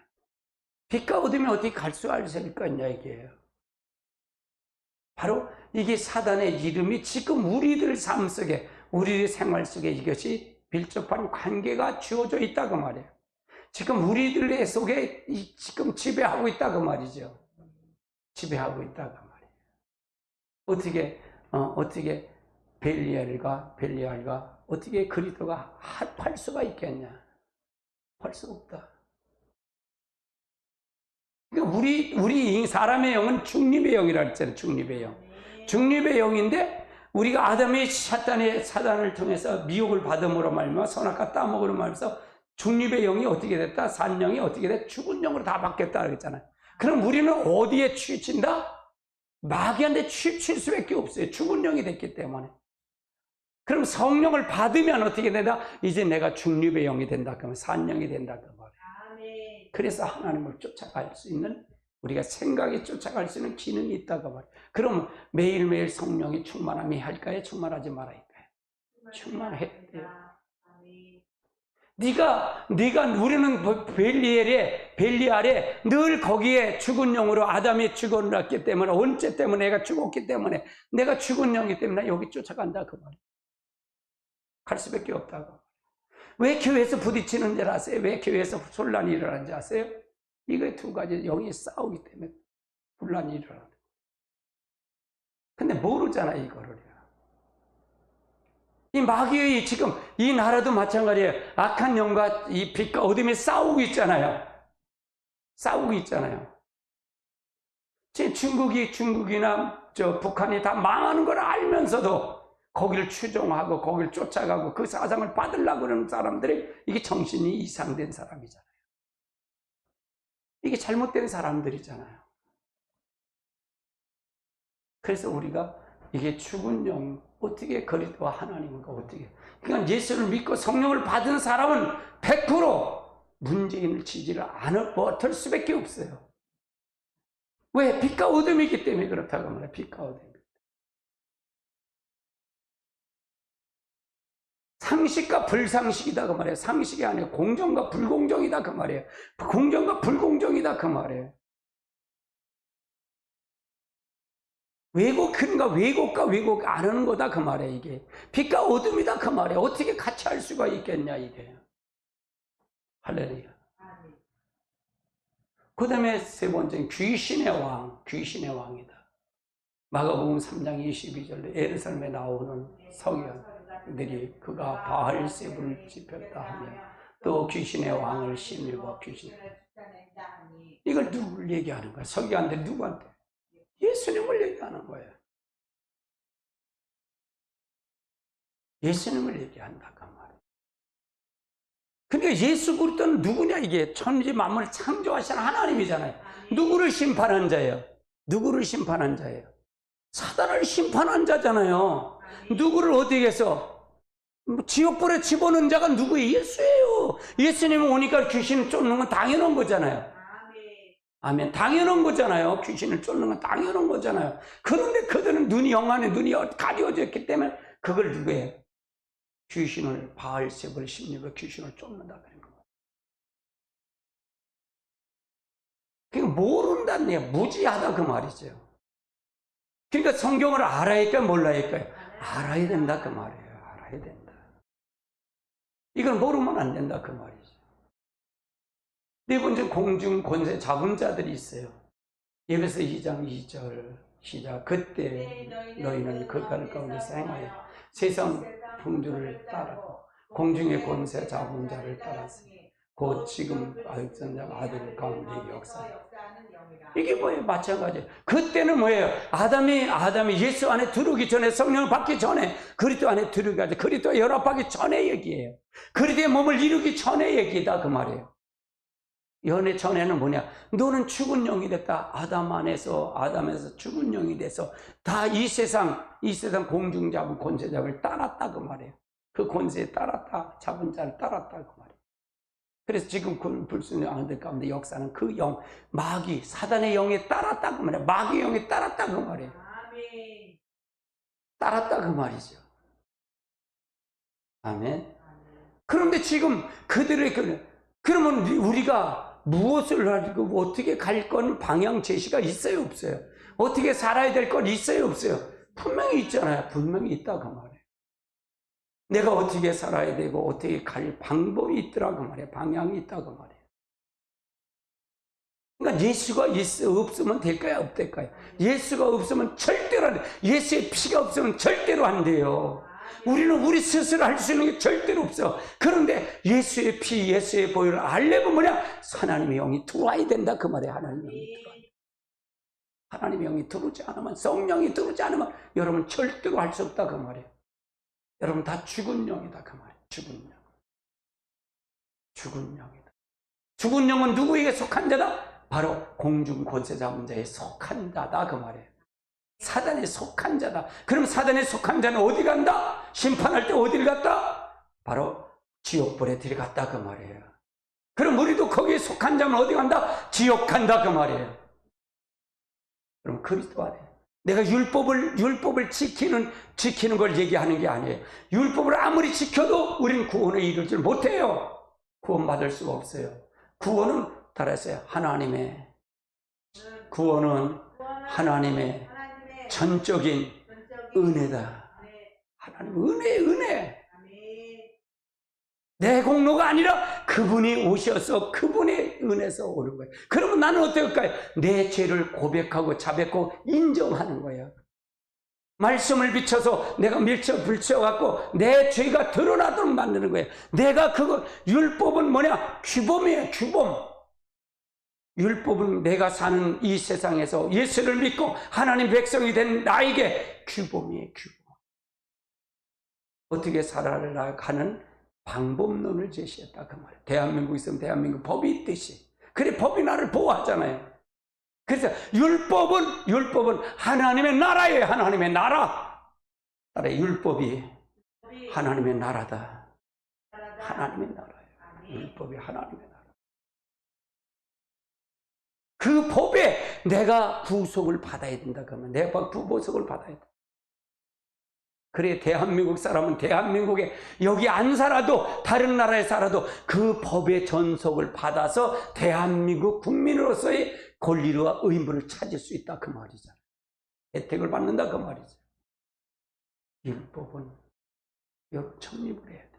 빛과 어둠이 어떻게 갈 수 있겠냐 이게요. 바로 이게 사단의 이름이 지금 우리들 삶 속에, 우리의 생활 속에 이것이 밀접한 관계가 주어져 있다고 말이에요. 지금 우리들의 속에 지금 지배하고 있다고 말이죠. 지배하고 있다고 말이에요. 어떻게 벨리알과 어떻게 그리스도가 할 수가 있겠냐? 할 수 없다. 그러니까 우리 사람의 영은 중립의 영이라고 했잖아요. 중립의 영. 중립의 영인데 우리가 아담이 사단을 통해서 미혹을 받음으로 말미암아 선악과 따먹으로 말미암아서 중립의 영이 어떻게 됐다? 산영이 어떻게 됐다? 죽은 영으로 다 바뀌었다 그랬잖아요. 그럼 우리는 어디에 치우친다? 마귀한테 치우칠 수밖에 없어요. 죽은 영이 됐기 때문에. 그럼 성령을 받으면 어떻게 된다? 이제 내가 중립의 영이 된다. 그러면 산영이 된다. 그 말이에요. 그래서 하나님을 쫓아갈 수 있는, 우리가 생각에 쫓아갈 수 있는 기능이 있다고 말이에요. 그럼 매일매일 성령이 충만함이 할까요? 충만하지 말아야할까요? 충만해야 돼요. 우리는 벨리알에 늘 거기에 죽은 영으로 아담이 죽어났기 때문에, 언제 때문에 내가 죽었기 때문에, 내가 죽은 영이기 때문에 여기 쫓아간다 그 말이에요. 갈 수밖에 없다고. 왜 교회에서 부딪히는 줄 아세요? 왜 교회에서 혼란이 일어나는지 아세요? 이거 두 가지 영이 싸우기 때문에 혼란이 일어나는. 근데 모르잖아 이거를. 이 마귀의 지금 이 나라도 마찬가지예요. 악한 영과 이 빛과 어둠이 싸우고 있잖아요. 중국이나 북한이 다 망하는 걸 알면서도 거기를 추종하고 거기를 쫓아가고 그 사상을 받으려고 그러는 사람들이, 이게 정신이 이상된 사람이잖아요. 이게 잘못된 사람들이잖아요. 그래서 우리가 이게 죽은 영, 어떻게 그리스도와 하나님과 어떻게, 그러니까 예수를 믿고 성령을 받은 사람은 100% 문재인을 지지를 못할 수밖에 없어요. 왜? 빛과 어둠이기 때문에 그렇다고 말해요. 빛과 어둠. 상식과 불상식이다 그 말이에요. 상식이 아니에요. 공정과 불공정이다 그 말이에요. 공정과 불공정이다 그 말이에요. 왜곡과 왜곡 안 하는 거다 그 말이에요. 이게 빛과 어둠이다 그 말이에요. 어떻게 같이 할 수가 있겠냐 이게. 할렐루야. 그 다음에 세 번째는 귀신의 왕이다. 마가복음 3장 22절에 예루살렘에 나오는 서기관들이 그가 바알세불을 지폈다 하며 또 귀신의 왕을 심리고 이걸 누굴 얘기하는 거야? 서기관들이 누구한테? 예수님을 얘기하는 거예요. 예수님을 얘기한다 그 말이에요. 그러니까 예수 그리스도는 누구냐? 이게 천지 만물을 창조하신 하나님이잖아요. 누구를 심판한 자예요? 사단을 심판한 자잖아요. 누구를 어디에 해서 지옥불에 집어넣은 자가 누구예요? 예수예요. 예수님이 오니까 귀신을 쫓는 건 당연한 거잖아요. 아멘. 당연한 거잖아요. 귀신을 쫓는 건 당연한 거잖아요. 그런데 그들은 영안에 눈이 가려졌기 때문에 그걸 누구예요? 귀신을, 바알세불 심리로 귀신을 쫓는다 그런 거예요. 그러니까 모른다는 얘기야. 무지하다 그 말이죠. 그러니까 성경을 알아야 할까요? 몰라야 할까요? 알아야 된다 그 말이에요. 알아야 된다. 이걸 모르면 안 된다 그 말이죠. 네 번째, 공중 권세 잡은 자들이 있어요. 에베소 2장 2절 시작. 그때 너희는 그 가운데서 행하여 세상 풍조를 따르고 공중의 권세 잡은 자를 따라서 곧 지금 아들 가운데 역사해. 이게 뭐예요? 마찬가지예요. 그때는 뭐예요? 아담이 예수 안에 들어오기 전에, 성령을 받기 전에, 그리스도 안에 들어오기 전에, 그리스도와 연합하기 전에 얘기예요. 그리스도의 몸을 이루기 전에 얘기다 그 말이에요. 연애 전에는 뭐냐? 너는 죽은 영이 됐다. 아담에서 죽은 영이 돼서 다 이 세상 이 세상 공중 잡은 권세 잡을 따랐다 그 말이에요. 그 권세에 따랐다, 잡은 자를 따랐다 그 말이에요. 그래서 지금 그 불순의 영들 가운데 역사는 그 영, 마귀, 사단의 영에 따랐다 그 말이에요. 마귀의 영에 따랐다 그 말이에요. 따랐다 그 말이죠. 아멘. 그런데 지금 그들의 그러면 우리가 무엇을 하고 어떻게 갈 건 방향 제시가 있어요, 없어요? 어떻게 살아야 될 건 있어요, 없어요? 분명히 있잖아요. 분명히 있다 그 말이에요. 내가 어떻게 살아야 되고 어떻게 갈 방법이 있더라 그 말이에요. 방향이 있다 그 말이에요. 그러니까 예수가 없으면 될까요, 없을까요? 예수가 없으면 절대로 안 돼요. 예수의 피가 없으면 절대로 안 돼요. 우리는 우리 스스로 할 수 있는 게 절대로 없어. 그런데 예수의 피, 예수의 보혈을 알려면 뭐냐? 하나님의 영이 들어와야 된다 그 말이에요. 하나님의 영이 들어와야 돼. 하나님의 영이 들어오지 않으면, 성령이 들어오지 않으면 여러분 절대로 할 수 없다 그 말이에요. 여러분 다 죽은 영이다 그 말이에요. 죽은 영. 죽은 영이다. 죽은 영은 누구에게 속한 자다? 바로 공중 권세 잡은 자에 속한 자다 그 말이에요. 사단에 속한 자다. 그럼 사단에 속한 자는 어디 간다? 심판할 때 어디를 갔다? 바로 지옥불에 들어갔다 그 말이에요. 그럼 우리도 거기에 속한 자면 어디 간다? 지옥 간다 그 말이에요. 그럼 그리스도 안에 내가 율법을 지키는 걸 얘기하는 게 아니에요. 율법을 아무리 지켜도 우리는 구원에 이르지 못해요. 구원받을 수가 없어요. 구원은 따라서요. 구원은 하나님의 전적인 은혜다. 하나님 은혜. 내 공로가 아니라 그분이 오셔서 그분의 은혜에서 오는 거예요. 그러면 나는 어떨까요? 내 죄를 고백하고 자백하고 인정하는 거예요. 말씀을 비춰서 내가 불쳐갖고 내 죄가 드러나도록 만드는 거예요. 내가 율법은 뭐냐? 규범이에요, 규범. 율법은 내가 사는 이 세상에서 예수를 믿고 하나님 백성이 된 나에게 규범이에요, 규범. 어떻게 살아가는 방법론을 제시했다 그 말이에요. 대한민국에 있으면 대한민국 법이 있듯이. 그래 법이 나를 보호하잖아요. 그래서 율법은 하나님의 나라예요. 하나님의 나라. 율법이 하나님의 나라다. 하나님의 나라예요. 율법이 하나님의 나라. 그 법에 내가 구속을 받아야 된다 그러면 내가 구속을 받아야 돼. 그래 대한민국 사람은 대한민국에 여기 안 살아도 다른 나라에 살아도 그 법의 전속을 받아서 대한민국 국민으로서의 권리와 의무를 찾을 수 있다 그 말이잖아요. 혜택을 받는다 그 말이죠. 율법은 청립을 해야 돼요.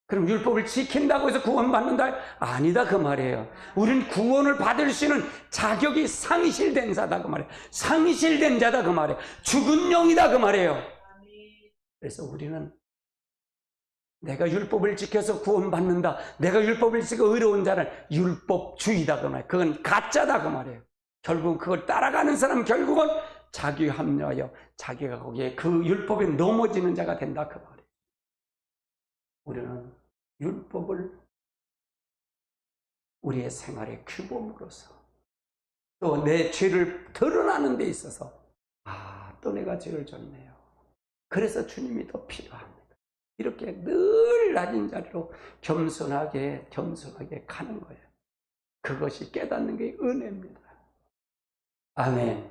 그럼 율법을 지킨다고 해서 구원받는다? 아니다 그 말이에요. 우리는 구원을 받을 수 있는 자격이 상실된 자다 그 말이에요. 상실된 자다 그 말이에요. 죽은 영이다 그 말이에요. 그래서 우리는 내가 율법을 지켜서 구원받는다, 내가 율법을 지켜 의로운 자는 율법주의다 그 말이에요. 그건 가짜다 그 말이에요. 결국 그걸 따라가는 사람은 결국은 자기 합리하여 자기가 거기에 그 율법에 넘어지는 자가 된다 그 말이에요. 우리는 율법을 우리의 생활의 규범으로서 또 내 죄를 드러나는 데 있어서 또 내가 죄를 졌네요. 그래서 주님이 더 필요합니다. 이렇게 늘 낮은 자리로 겸손하게 가는 거예요. 그것이 깨닫는 게 은혜입니다. 아멘.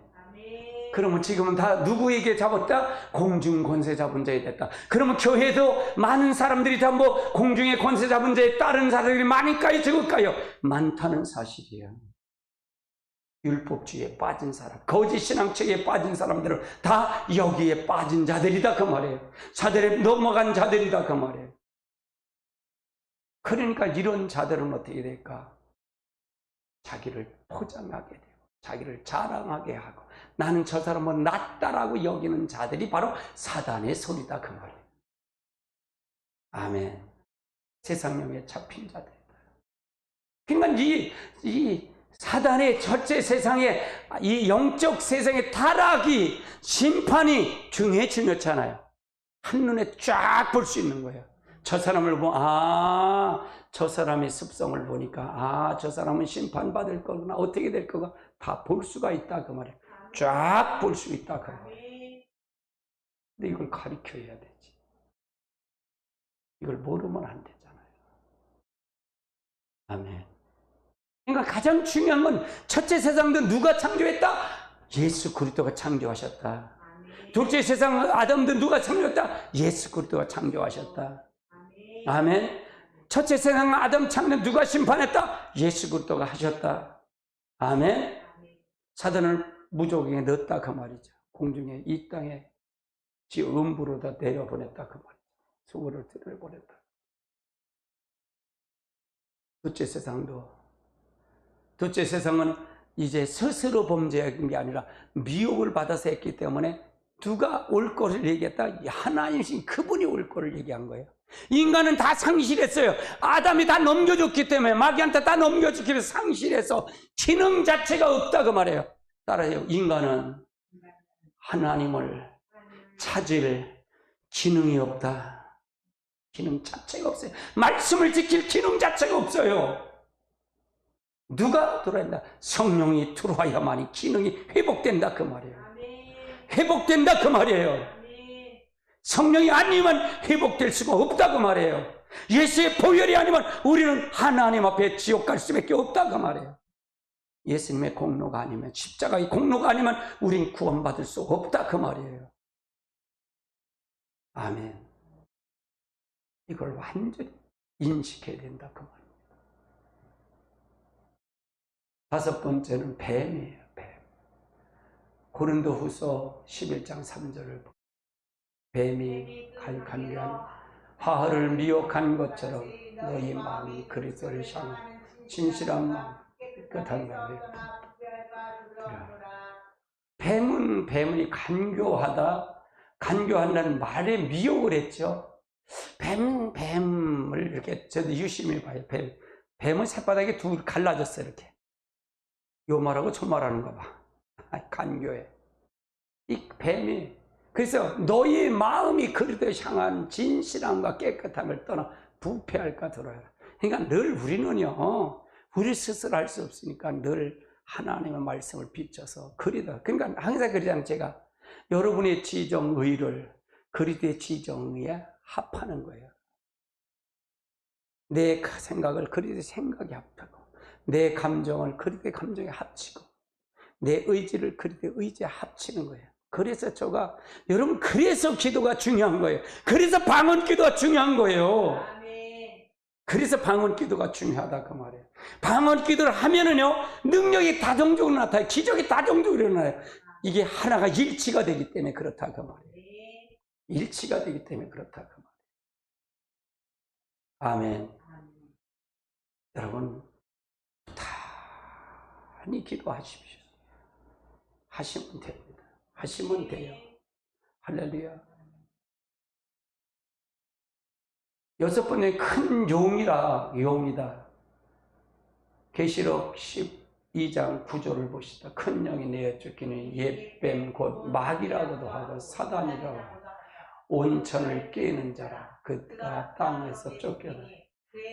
그러면 지금은 다 누구에게 잡았다? 공중 권세 잡은 자에 됐다. 그러면 교회도 많은 사람들이 다 공중의 권세 잡은 자에 따른 사람들이 많을까요? 적을까요? 많다는 사실이에요. 율법주의에 빠진 사람, 거짓 신앙책에 빠진 사람들은 다 여기에 빠진 자들이다 그 말이에요. 사들에 넘어간 자들이다 그 말이에요. 그러니까 이런 자들은 어떻게 될까? 자기를 포장하게 되고 자기를 자랑하게 하고 나는 저 사람은 낫다라고 여기는 자들이 바로 사단의 소리다 그 말이에요. 아멘. 세상령에 잡힌 자들이다. 그러니까 이 사단의 절제 세상에 이 영적 세상의 타락이 심판이 중요찮아요. 한눈에 쫙 볼 수 있는 거예요. 저 사람을 보면 저 사람의 습성을 보니까 저 사람은 심판받을 거구나, 어떻게 될 거가 다 볼 수가 있다 그 말이에요. 쫙 볼 수 있다 그 말이에요. 근데 이걸 가르쳐야 되지. 이걸 모르면 안 되잖아요. 아멘. 그러니까 가장 중요한 건 첫째 세상도 누가 창조했다? 예수 그리스도가 창조하셨다. 둘째 세상 아담도 누가 창조했다? 예수 그리스도가 창조하셨다. 아멘. 첫째 세상 아담 창조 누가 심판했다? 예수 그리스도가 하셨다. 아멘. 사단을 무조건에 넣었다 그 말이죠. 공중에 이 땅에 지 음부로다 내려보냈다 그 말이죠. 수고를 들여보냈다. 둘째 세상은 이제 스스로 범죄한 게 아니라 미혹을 받아서 했기 때문에 누가 올 거를 얘기했다? 하나님이신 그분이 올 거를 얘기한 거예요. 인간은 다 상실했어요. 아담이 다 넘겨줬기 때문에, 마귀한테 다 넘겨줬기 때문에 상실해서 기능 자체가 없다 그 말이에요. 따라요, 인간은 하나님을 찾을 기능이 없다. 기능 자체가 없어요. 말씀을 지킬 기능 자체가 없어요. 누가 들어간다? 성령이 들어와야만이 기능이 회복된다 그 말이에요. 회복된다 그 말이에요. 성령이 아니면 회복될 수가 없다 그 말이에요. 예수의 보혈이 아니면 우리는 하나님 앞에 지옥 갈 수밖에 없다 그 말이에요. 예수님의 공로가 아니면, 십자가의 공로가 아니면 우린 구원받을 수 없다 그 말이에요. 아멘. 이걸 완전히 인식해야 된다 그 말이에요. 다섯 번째는 뱀이에요. 뱀. 고린도후서 11장 3절을 보면 뱀이 간교한 화허를 미혹한 것처럼 너희 마음이 그리스도를 향한 진실한 마음 깨끗한 마음에 뱀은 간교한다는 말에 미혹을 했죠. 뱀을 이렇게 저도 유심히 봐요. 뱀은 새바닥에 둘 갈라졌어요. 이렇게 요 말하고 저 말하는 거 봐. 간교해. 이 뱀이 그래서 너희 마음이 그리스도를 향한 진실함과 깨끗함을 떠나 부패할까 들어야. 그러니까 늘 우리는요, 우리 스스로 할 수 없으니까 늘 하나님의 말씀을 비춰서 그리다. 그러니까 항상 그러잖아요. 제가 여러분의 지정의를 그리스도의 지정의에 합하는 거예요. 내 생각을 그리스도의 생각에 합하고, 내 감정을 그리스도의 감정에 합치고, 내 의지를 그리스도의 의지에 합치는 거예요. 그래서 여러분, 그래서 기도가 중요한 거예요. 그래서 방언 기도가 중요한 거예요. 그래서 방언 기도가 중요하다 그 말이에요. 방언 기도를 하면은요, 능력이 다종적으로 나타나요. 기적이 다종적으로 일어나요. 이게 하나가 일치가 되기 때문에 그렇다 그 말이에요. 일치가 되기 때문에 그렇다 그 말이에요. 아멘. 여러분, 부단히 기도하십시오. 하시면 됩니다. 하시면 돼요. 할렐루야. 여섯 번째 큰 용이다. 계시록 12장 9절을 보시다. 큰 영이 내어 쫓기는 옛뱀 곧 마귀라고도 하고 사단이라고 하고 온천을 깨는 자라. 그가 땅에서 쫓겨나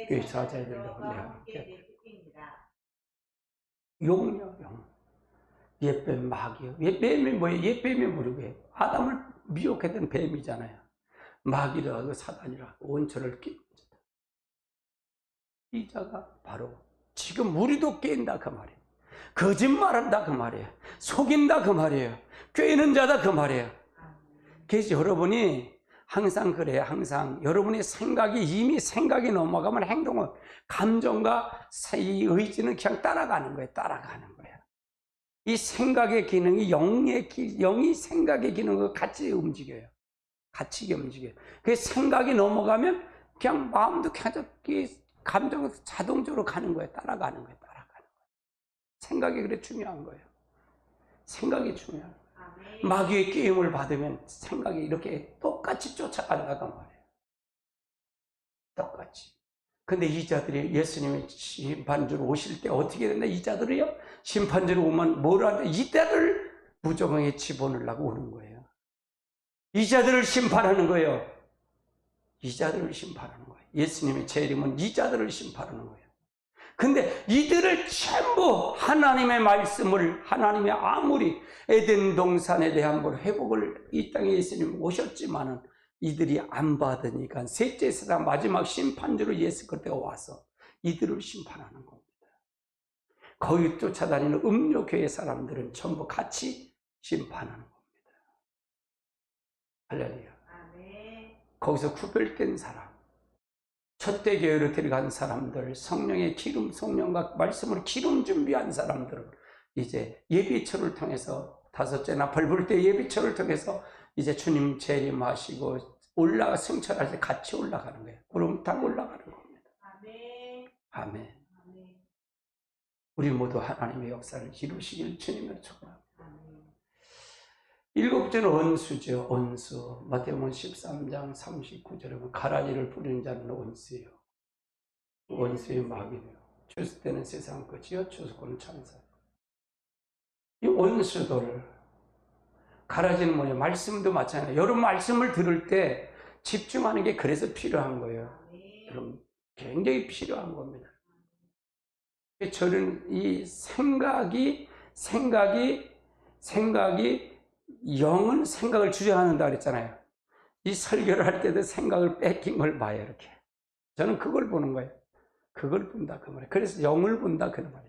그 사자들로 내가 깼다. 용이요, 용. 옛뱀 마귀요. 옛뱀이 뭐예요? 옛뱀이 뭐라고요? 아담을 미혹했던 뱀이잖아요. 마귀라 하고 사단이라 하고 온천을 깨는 자다. 이 자가 바로 지금 우리도 깬다 그 말이에요. 거짓말한다 그 말이에요. 속인다 그 말이에요. 꿰는 자다 그 말이에요. 그래서 여러분이 항상 그래요. 항상 여러분의 생각이 이미 생각이 넘어가면 행동은 감정과 이 의지는 그냥 따라가는 거예요. 따라가는 거예요. 이 생각의 기능이 영이 생각의 기능과 같이 움직여요. 같이 움직여요. 그 생각이 넘어가면 그냥 마음도 그냥 감정은 자동적으로 가는 거예요. 따라가는 거예요. 생각이 그래 중요한 거예요. 생각이 중요한 거예요. 마귀의 게임을 받으면 생각이 이렇게 똑같이 쫓아간다고 말이에요. 똑같이. 근데 이 자들이 예수님이 심판주로 오실 때 어떻게 된다? 이 자들이요? 심판주로 오면 뭘 한다? 이 자들을 무저강에 집어넣으려고 오는 거예요. 이 자들을 심판하는 거예요. 이 자들을 심판하는 거예요. 예수님의 재림은 이 자들을 심판하는 거예요. 근데 이들을 전부 하나님의 말씀을, 하나님의 아무리 에덴 동산에 대한 회복을 이 땅에 예수님 오셨지만은 이들이 안 받으니까 셋째 세상 마지막 심판주로 예수 그리스도가 와서 이들을 심판하는 겁니다. 거기 쫓아다니는 음료교회 사람들은 전부 같이 심판하는 겁니다. 할렐루야. 거기서 구별된 사람, 첫대 교회로 들어간 사람들, 성령의 기름, 성령과 말씀을 기름 준비한 사람들은 이제 예비처를 통해서 다섯째나 벌불 때 예비처를 통해서 이제 주님 재림하시고 올라가 승천할 때 같이 올라가는 거예요. 구름 타고 올라가는 겁니다. 아멘. 아멘. 우리 모두 하나님의 역사를 이루시길 주님을 축원합니다. 일곱째는 원수죠. 원수. 마태복음 13장 39절에 보면 가라지를 부리는 자는 원수예요. 원수의 마귀예요. 추수 때는 세상 끝이요 추수꾼은 천사. 이 원수들을, 가라지는 뭐냐? 말씀도 마찬가지예요. 여러분 말씀을 들을 때 집중하는 게 그래서 필요한 거예요. 여러분 굉장히 필요한 겁니다. 저는 이 생각이 영은 생각을 주장한다 그랬잖아요. 이 설교를 할 때도 생각을 뺏긴 걸 봐요. 이렇게 저는 그걸 보는 거예요. 그걸 본다 그 말이에요. 그래서 영을 본다 그 말이에요.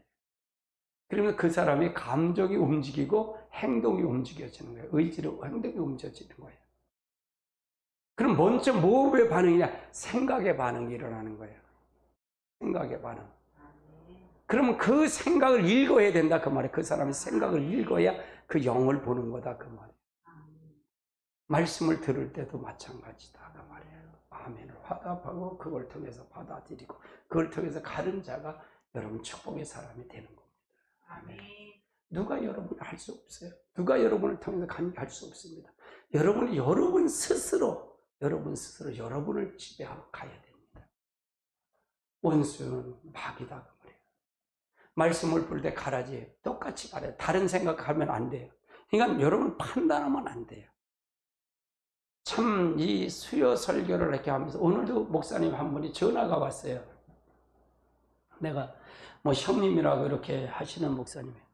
그러면 그 사람의 감정이 움직이고 행동이 움직여지는 거예요. 의지로 행동이 움직여지는 거예요. 그럼 먼저 뭐의 반응이냐? 생각의 반응이 일어나는 거예요. 생각의 반응. 그러면 그 생각을 읽어야 된다 그 말이에요. 그 사람의 생각을 읽어야 그 영을 보는 거다 그 말이에요. 말씀을 들을 때도 마찬가지다 그 말이에요. 아멘을 화답하고 그걸 통해서 받아들이고 그걸 통해서 가른 자가 여러분 축복의 사람이 되는 겁니다. 아멘. 누가 여러분을 할 수 없어요. 누가 여러분을 통해서 할 수 없습니다. 여러분이 여러분 스스로 여러분을 지배하고 가야 됩니다. 원수는 마귀다 그 말이에요. 말씀을 볼 때 가라지 똑같이 가라요. 다른 생각하면 안 돼요. 그러니까 여러분 판단하면 안 돼요. 참 이 수요 설교를 이렇게 하면서 오늘도 목사님 한 분이 전화가 왔어요. 내가 뭐 형님이라고 이렇게 하시는 목사님이에요.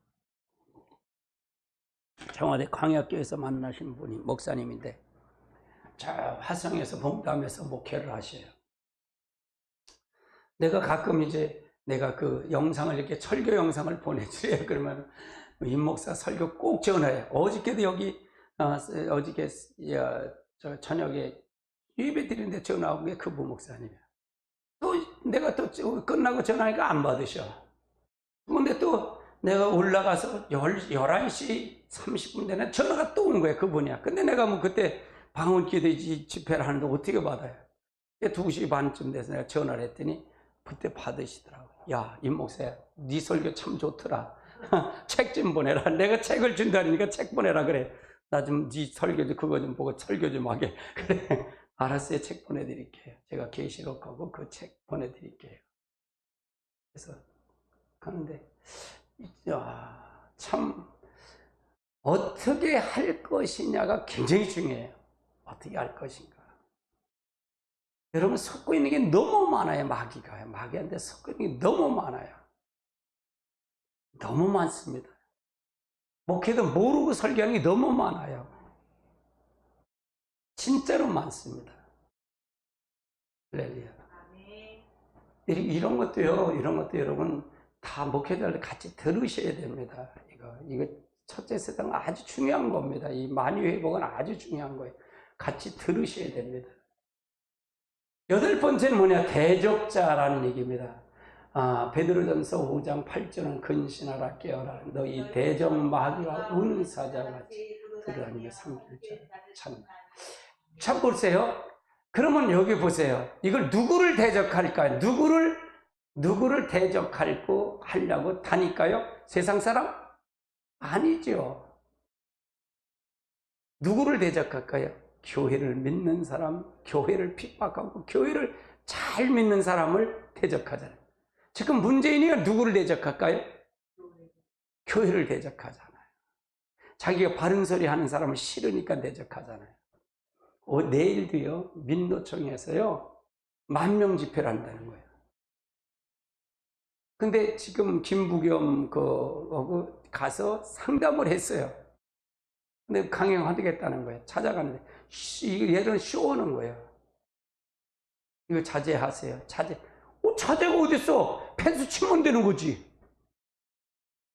청와대 광역교회에서 만나신 분이 목사님인데 저 화성에서 봉담에서 목회를 하셔요. 내가 가끔 이제 내가 그 영상을 이렇게 설교 영상을 보내줘요. 그러면 임 목사 설교 꼭 전화해요. 어저께도 여기 어저께 저 저녁에 예배 드리는데 전화 온 게 그분 목사님이야. 또 내가 또 끝나고 전화하니까 안 받으셔. 근데 또 내가 올라가서 11시 30분 되는 전화가 또 온 거야. 그분이야. 근데 내가 뭐 그때 방언기도 집회를 하는데 어떻게 받아요? 2시 반쯤 돼서 내가 전화를 했더니 그때 받으시더라고요. 야, 임 목사야, 네 설교 참 좋더라. 책 좀 보내라. 내가 책을 준다니까 책 보내라 그래. 나 좀 네 설교 좀 그거 좀 보고 설교 좀 하게. 그래. 알았어요. 책 보내드릴게요. 제가 계시록하고 그 책 보내드릴게요. 그래서 가는데 참 어떻게 할 것이냐가 굉장히 중요해요. 어떻게 할 것인가. 여러분 섞고 있는 게 너무 많아요. 마귀한테 섞고 있는 게 너무 많아요. 너무 많습니다. 목회도 모르고 설교하는 게 너무 많아요. 진짜로 많습니다. 할렐루야. 이런 것도 여러분 다 목회자들 같이 들으셔야 됩니다. 이거 첫째 세상 아주 중요한 겁니다. 이 만유 회복은 아주 중요한 거예요. 같이 들으셔야 됩니다. 8번째는 뭐냐? 대적자라는 얘기입니다. 베드로전서 5장 8절은 근신하라 깨어라 너희 대적 마귀와 은사자같이 들으라는 게 3절처럼 참 보세요. 그러면 여기 보세요. 이걸 누구를 대적할까요? 누구를 대적하려고 다니까요? 세상 사람? 아니죠. 누구를 대적할까요? 교회를 믿는 사람, 교회를 핍박하고 교회를 잘 믿는 사람을 대적하잖아요. 지금 문재인이가 누구를 대적할까요? 교회를 대적하잖아요. 자기가 바른 소리 하는 사람을 싫으니까 대적하잖아요. 내일도요, 민노총에서요, 10,000명 집회를 한다는 거예요. 근데 지금 김부겸 가서 상담을 했어요. 근데 강행하겠다는 거예요. 찾아가는데 얘들은 쇼하는 거예요. 이거 자제하세요. 자제가 어딨어? 펜스 치면 되는 거지.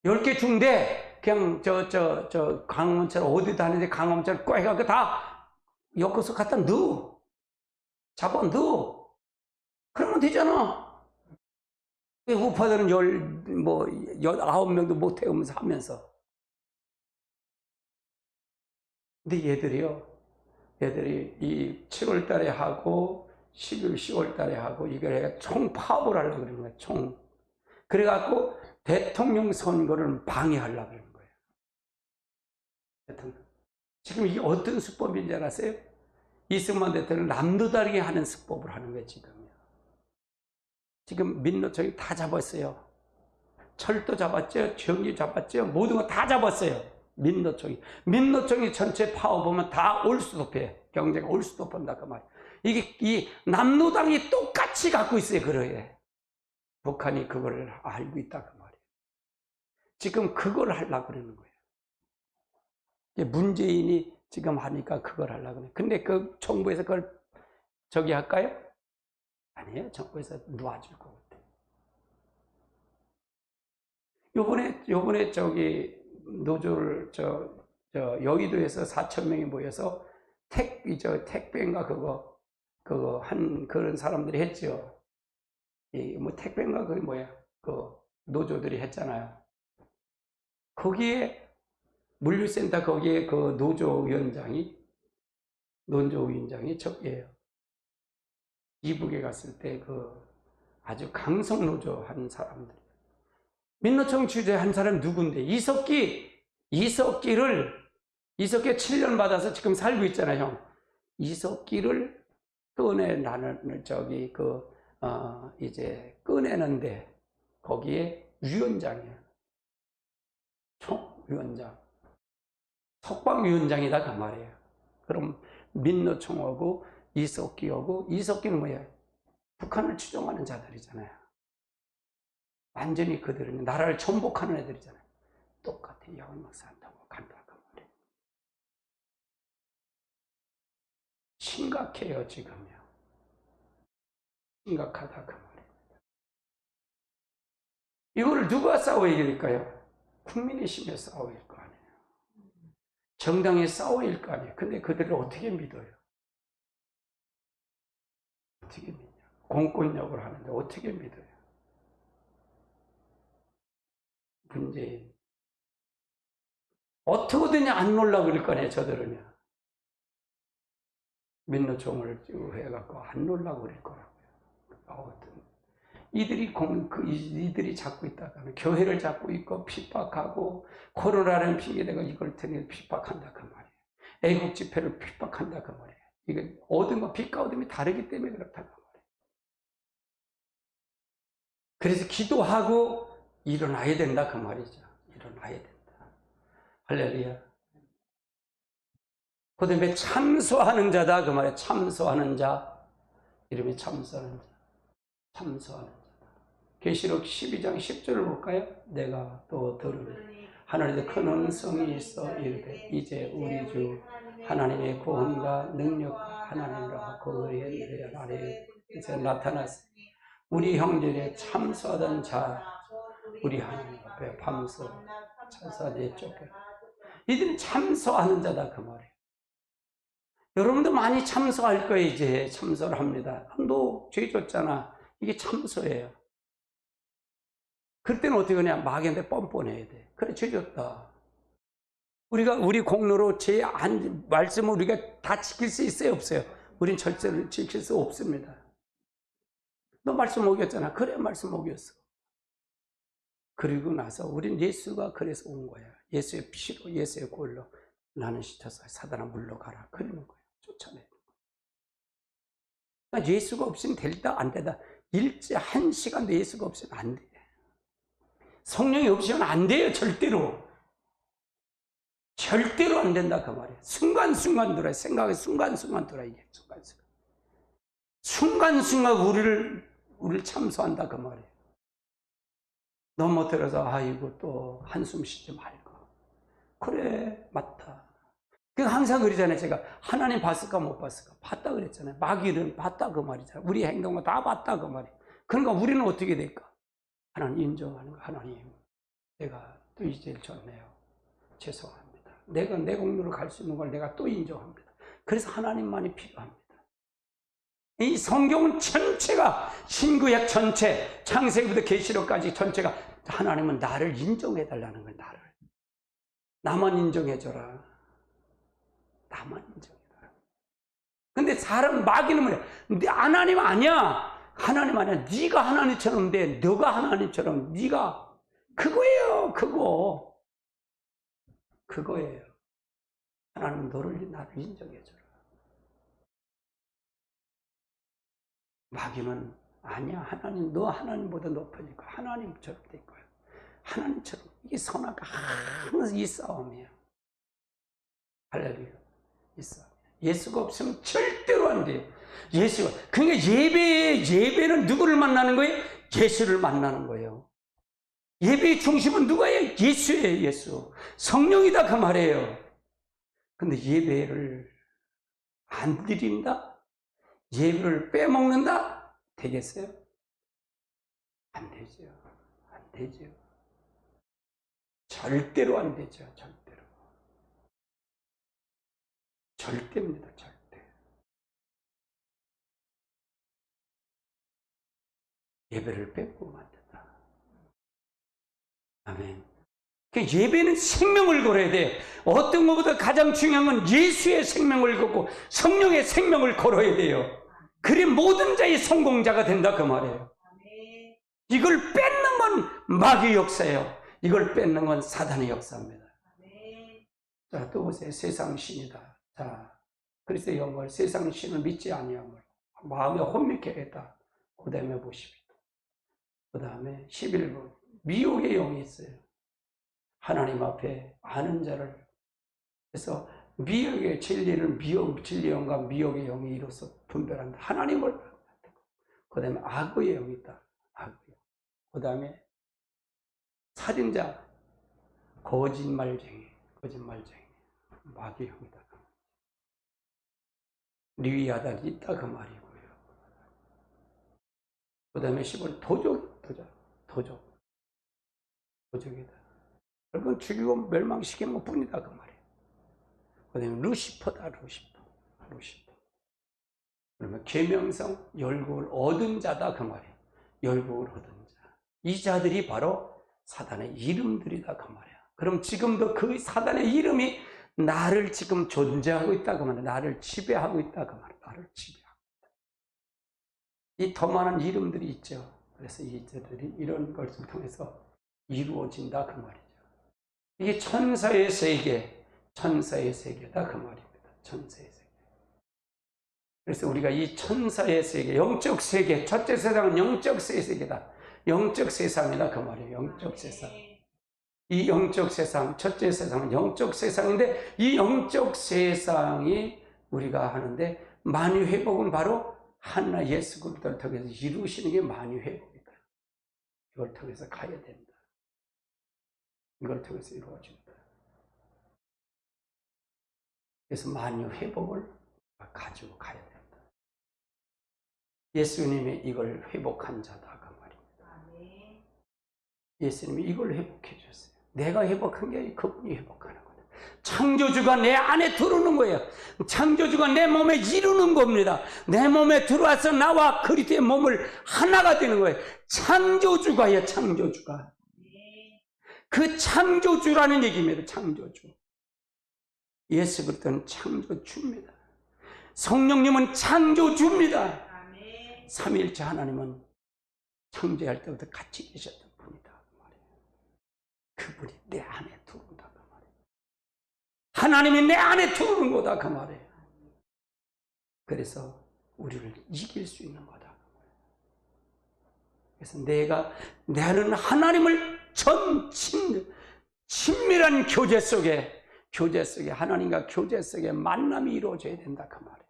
10개 중대 그냥 강원처럼 어디다 하는데 강원처럼 꽉 해갖고 다 엮어서 갖다 넣어. 잡아 넣어. 그러면 되잖아. 우파들은 19명도 못 태우면서 하면서. 근데 얘들이 이 7월 달에 하고 10월 달에 하고 이걸 총 파업을 하려고 그러는 거야. 총. 그래갖고 대통령 선거를 방해하려고 그러는 거예요. 대통령. 지금 이게 어떤 수법인지 알았어요? 이승만 대통령 남도다리게 하는 수법을 하는 거예요, 지금요. 지금 민노총이 다 잡았어요. 철도 잡았죠, 전기 잡았죠, 모든 거 다 잡았어요. 민노총이 전체 파워보면 다 올수도패, 경제가 올수도패다 그 말이에요. 이게 이 남노당이 똑같이 갖고 있어요, 그러해. 북한이 그걸 알고 있다 그 말이에요. 지금 그걸 하려고 그러는 거예요. 문재인이 지금 하니까 그걸 하려고 그래요. 근데 그 정부에서 그걸 할까요? 아니에요. 정부에서 놓아줄 것 같아요. 요번에 노조를 여의도에서 4,000명이 모여서 택배인가 그런 사람들이 했죠. 택배인가 노조들이 했잖아요. 거기에 물류센터 거기에 그 노조위원장이 저기예요. 이북에 갔을 때 아주 강성 노조 한 사람들. 민노총 취재한 사람 누군데? 이석기를 7년 받아서 지금 살고 있잖아요, 형. 이석기를 꺼내는데 거기에 위원장이에요. 총위원장. 석방위원장이다 그 말이에요. 그럼 민노총하고 이석기는 뭐예요? 북한을 추종하는 자들이잖아요. 완전히 그들은 나라를 전복하는 애들이잖아요. 똑같아. 야옹 목사한다고 간다 그 말이에요. 심각해요 지금요. 심각하다 그 말이에요. 이거를 누가 싸워야 될까요? 국민의 힘에 싸워야 할 거 아니에요. 정당에 싸워야 할 거 아니에요. 근데 그들을 어떻게 믿어요? 어떻게 믿냐? 공권력을 하는데 어떻게 믿어요? 문재인. 어떻게든지 안 놀라고 그럴 거 아니에요, 저들은요. 민노총을 해갖고 안 놀라고 그럴 거라고요. 이들이 잡고 있다가 교회를 잡고 있고 핍박하고 코로나라는 핑계대고 이걸 통해 핍박한다 그 말이에요. 애국 집회를 핍박한다 그 말이에요. 이게 얻은 빛과 어둠이 다르기 때문에 그렇다 그 말이에요. 그래서 기도하고 일어나야 된다 그 말이죠. 일어나야 된다. 할렐루야. 그 다음에 참소하는 자다 그 말이에요. 참소하는 자. 이름이 참소하는 자. 참소하는 자다. 계시록 12장 10절을 볼까요? 내가 또 들으니 하늘에도 큰 음성이 있어 이르되 이제 우리 주 하나님의 구원과 능력과 하나님과 그의 아래에서 나타났으니 우리 형제를 참소하던 자 우리 하나님 앞에 밤새 참소하되 쫓겨 이들은 참소하는 자다 그 말이에요. 여러분도 많이 참소할 거예요. 이제 참소를 합니다. 너 죄 졌잖아. 이게 참소예요. 그럴 때는 어떻게 하냐? 막연히 뻔뻔해야 돼. 그래, 죄 졌다. 우리 공로로 말씀을 우리가 다 지킬 수 있어요, 없어요? 우린 절대로 지킬 수 없습니다. 너 말씀 어겼잖아. 그래, 말씀 어겼어. 그리고 나서 우린 예수가 그래서 온 거야. 예수의 피로, 예수의 골로 나는 시켜서 사단아 물러가라. 그러는 거예요. 쫓아내는 거예요. 그러니까 예수가 없으면 될다, 안 되다. 일제 1시간도 예수가 없으면 안 돼. 성령이 없으면 안 돼요, 절대로. 절대로 안 된다, 그 말이에요. 순간순간 돌아요. 생각이 순간순간 돌아요, 이게. 순간순간 우리를 참소한다, 그 말이에요. 넘어뜨려서 아이고 또 한숨 쉬지 말고. 그래 맞다. 항상 그러잖아요. 제가 하나님 봤을까 못 봤을까? 봤다 그랬잖아요. 마귀는 봤다 그 말이잖아요. 우리 행동은 다 봤다 그 말이에요. 그러니까 우리는 어떻게 될까? 하나님 인정하는 거. 하나님 내가 또 이제 좋네요. 죄송합니다. 내가 내 공로로 갈 수 있는 걸 내가 또 인정합니다. 그래서 하나님만이 필요합니다. 이 성경은 전체가 신구약 전체 창세기부터 계시록까지 전체가 하나님은 나를 인정해달라는 거예요. 나만 인정해줘라. 나만 인정해라. 근데 사람 마귀는 뭐냐? 하나님 아니야. 하나님 아니야. 네가 하나님처럼 돼. 너가 하나님처럼 네가 그거예요. 그거예요. 하나님은 나를 인정해줘라. 마귀는 아니야. 하나님 너 하나님보다 높으니까 하나님처럼 될 거야. 하나님처럼 이게 선악과 항상 이 싸움이에요. 할렐루야. 이 싸움. 예수가 없으면 절대로 안 돼요. 그러니까 예배는 누구를 만나는 거예요? 예수를 만나는 거예요. 예배의 중심은 누가예요? 예수예요. 예수. 성령이다 그 말이에요. 근데 예배를 안 드린다? 예배를 빼먹는다? 되겠어요? 안 되죠. 안 되죠. 절대로 안 되죠. 절대입니다. 절대. 예배를 빼고 만든다. 아멘. 예배는 생명을 걸어야 돼. 어떤 것보다 가장 중요한 건 예수의 생명을 걷고 성령의 생명을 걸어야 돼요. 그래 모든 자의 성공자가 된다 그 말이에요. 이걸 뺏는 건 마귀의 역사예요. 이걸 뺏는 건 사단의 역사입니다. 자, 또 보세요. 세상 신이다. 자, 그리스도의 영광을 세상 신을 믿지 아니함을 마음에 혼미케 했다. 그 다음에 보십시오. 그 다음에 11번 미혹의 영이 있어요. 하나님 앞에 아는 자를. 그래서 미혹의 진리를 진리의 영과 미혹의 영이 이로써 분별한다. 하나님을. 그 다음에 악의 영이 있다. 악의 영. 그 다음에 살인자, 거짓말쟁이, 마귀의 영이다. 리위아단이 있다 그 말이고요. 그 다음에 10번 도적이다. 그건 죽이고 멸망시키는 것 뿐이다 그 말이에요. 그 다음에 루시퍼다. 루시퍼. 그러면 계명성 열국을 얻은 자다 그 말이에요. 열국을 얻은 자. 이 자들이 바로 사단의 이름들이다 그 말이에요. 그럼 지금도 그 사단의 이름이 나를 지금 존재하고 있다 그 말이에요. 나를 지배하고 있다 그 말이에요. 나를 지배하고 있다. 이 더 많은 이름들이 있죠. 그래서 이들이 이런 것을 통해서 이루어진다 그 말이죠. 이게 천사의 세계다 그 말입니다. 천사의 세계. 그래서 우리가 이 천사의 세계, 영적 세계, 첫째 세상은 영적 세계다. 영적 세상이다 그 말이에요. 영적 세상. 이 영적 세상, 첫째 세상은 영적 세상인데 이 영적 세상이 우리가 하는데 만유회복은 바로 하나 예수 그리스도를 통해서 이루시는 게 만유회복이다. 이걸 통해서 가야 된다. 이걸 통해서 이루어진다. 그래서 만유회복을 가지고 가야 된다. 예수님이 이걸 회복한 자다 그 말입니다. 예수님이 이걸 회복해 주셨어요. 내가 회복한 게 아니라 그분이 회복하는 거예요. 창조주가 내 안에 들어오는 거예요. 창조주가 내 몸에 이루는 겁니다. 내 몸에 들어와서 나와 그리스도의 몸을 하나가 되는 거예요. 창조주가요. 창조주가. 그 창조주라는 얘기입니다. 창조주. 예수 그리스도는 창조주입니다. 성령님은 창조주입니다. 삼위일체 하나님은 창조할 때부터 같이 계셨던 분이다. 그분이 내 안에 들어온다 그 말이에요. 하나님이 내 안에 들어오는 거다 그 말이에요. 그래서 우리를 이길 수 있는 거다. 그래서 나는 하나님을 친밀한 교제 속에 하나님과 교제 속에 만남이 이루어져야 된다 그 말이에요.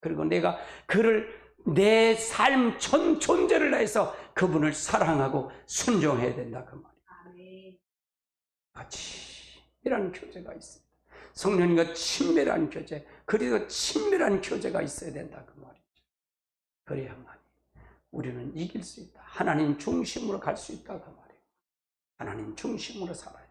그리고 내가 그를 내 삶 전 존재를 다해서 그분을 사랑하고 순종해야 된다 그 말이에요. 같이 이런 교제가 있습니다. 성령님과 친밀한 교제, 그리고 친밀한 교제가 있어야 된다 그 말이죠. 그래야만 우리는 이길 수 있다. 하나님 중심으로 갈 수 있다 그 말이에요. 하나님 중심으로 살아야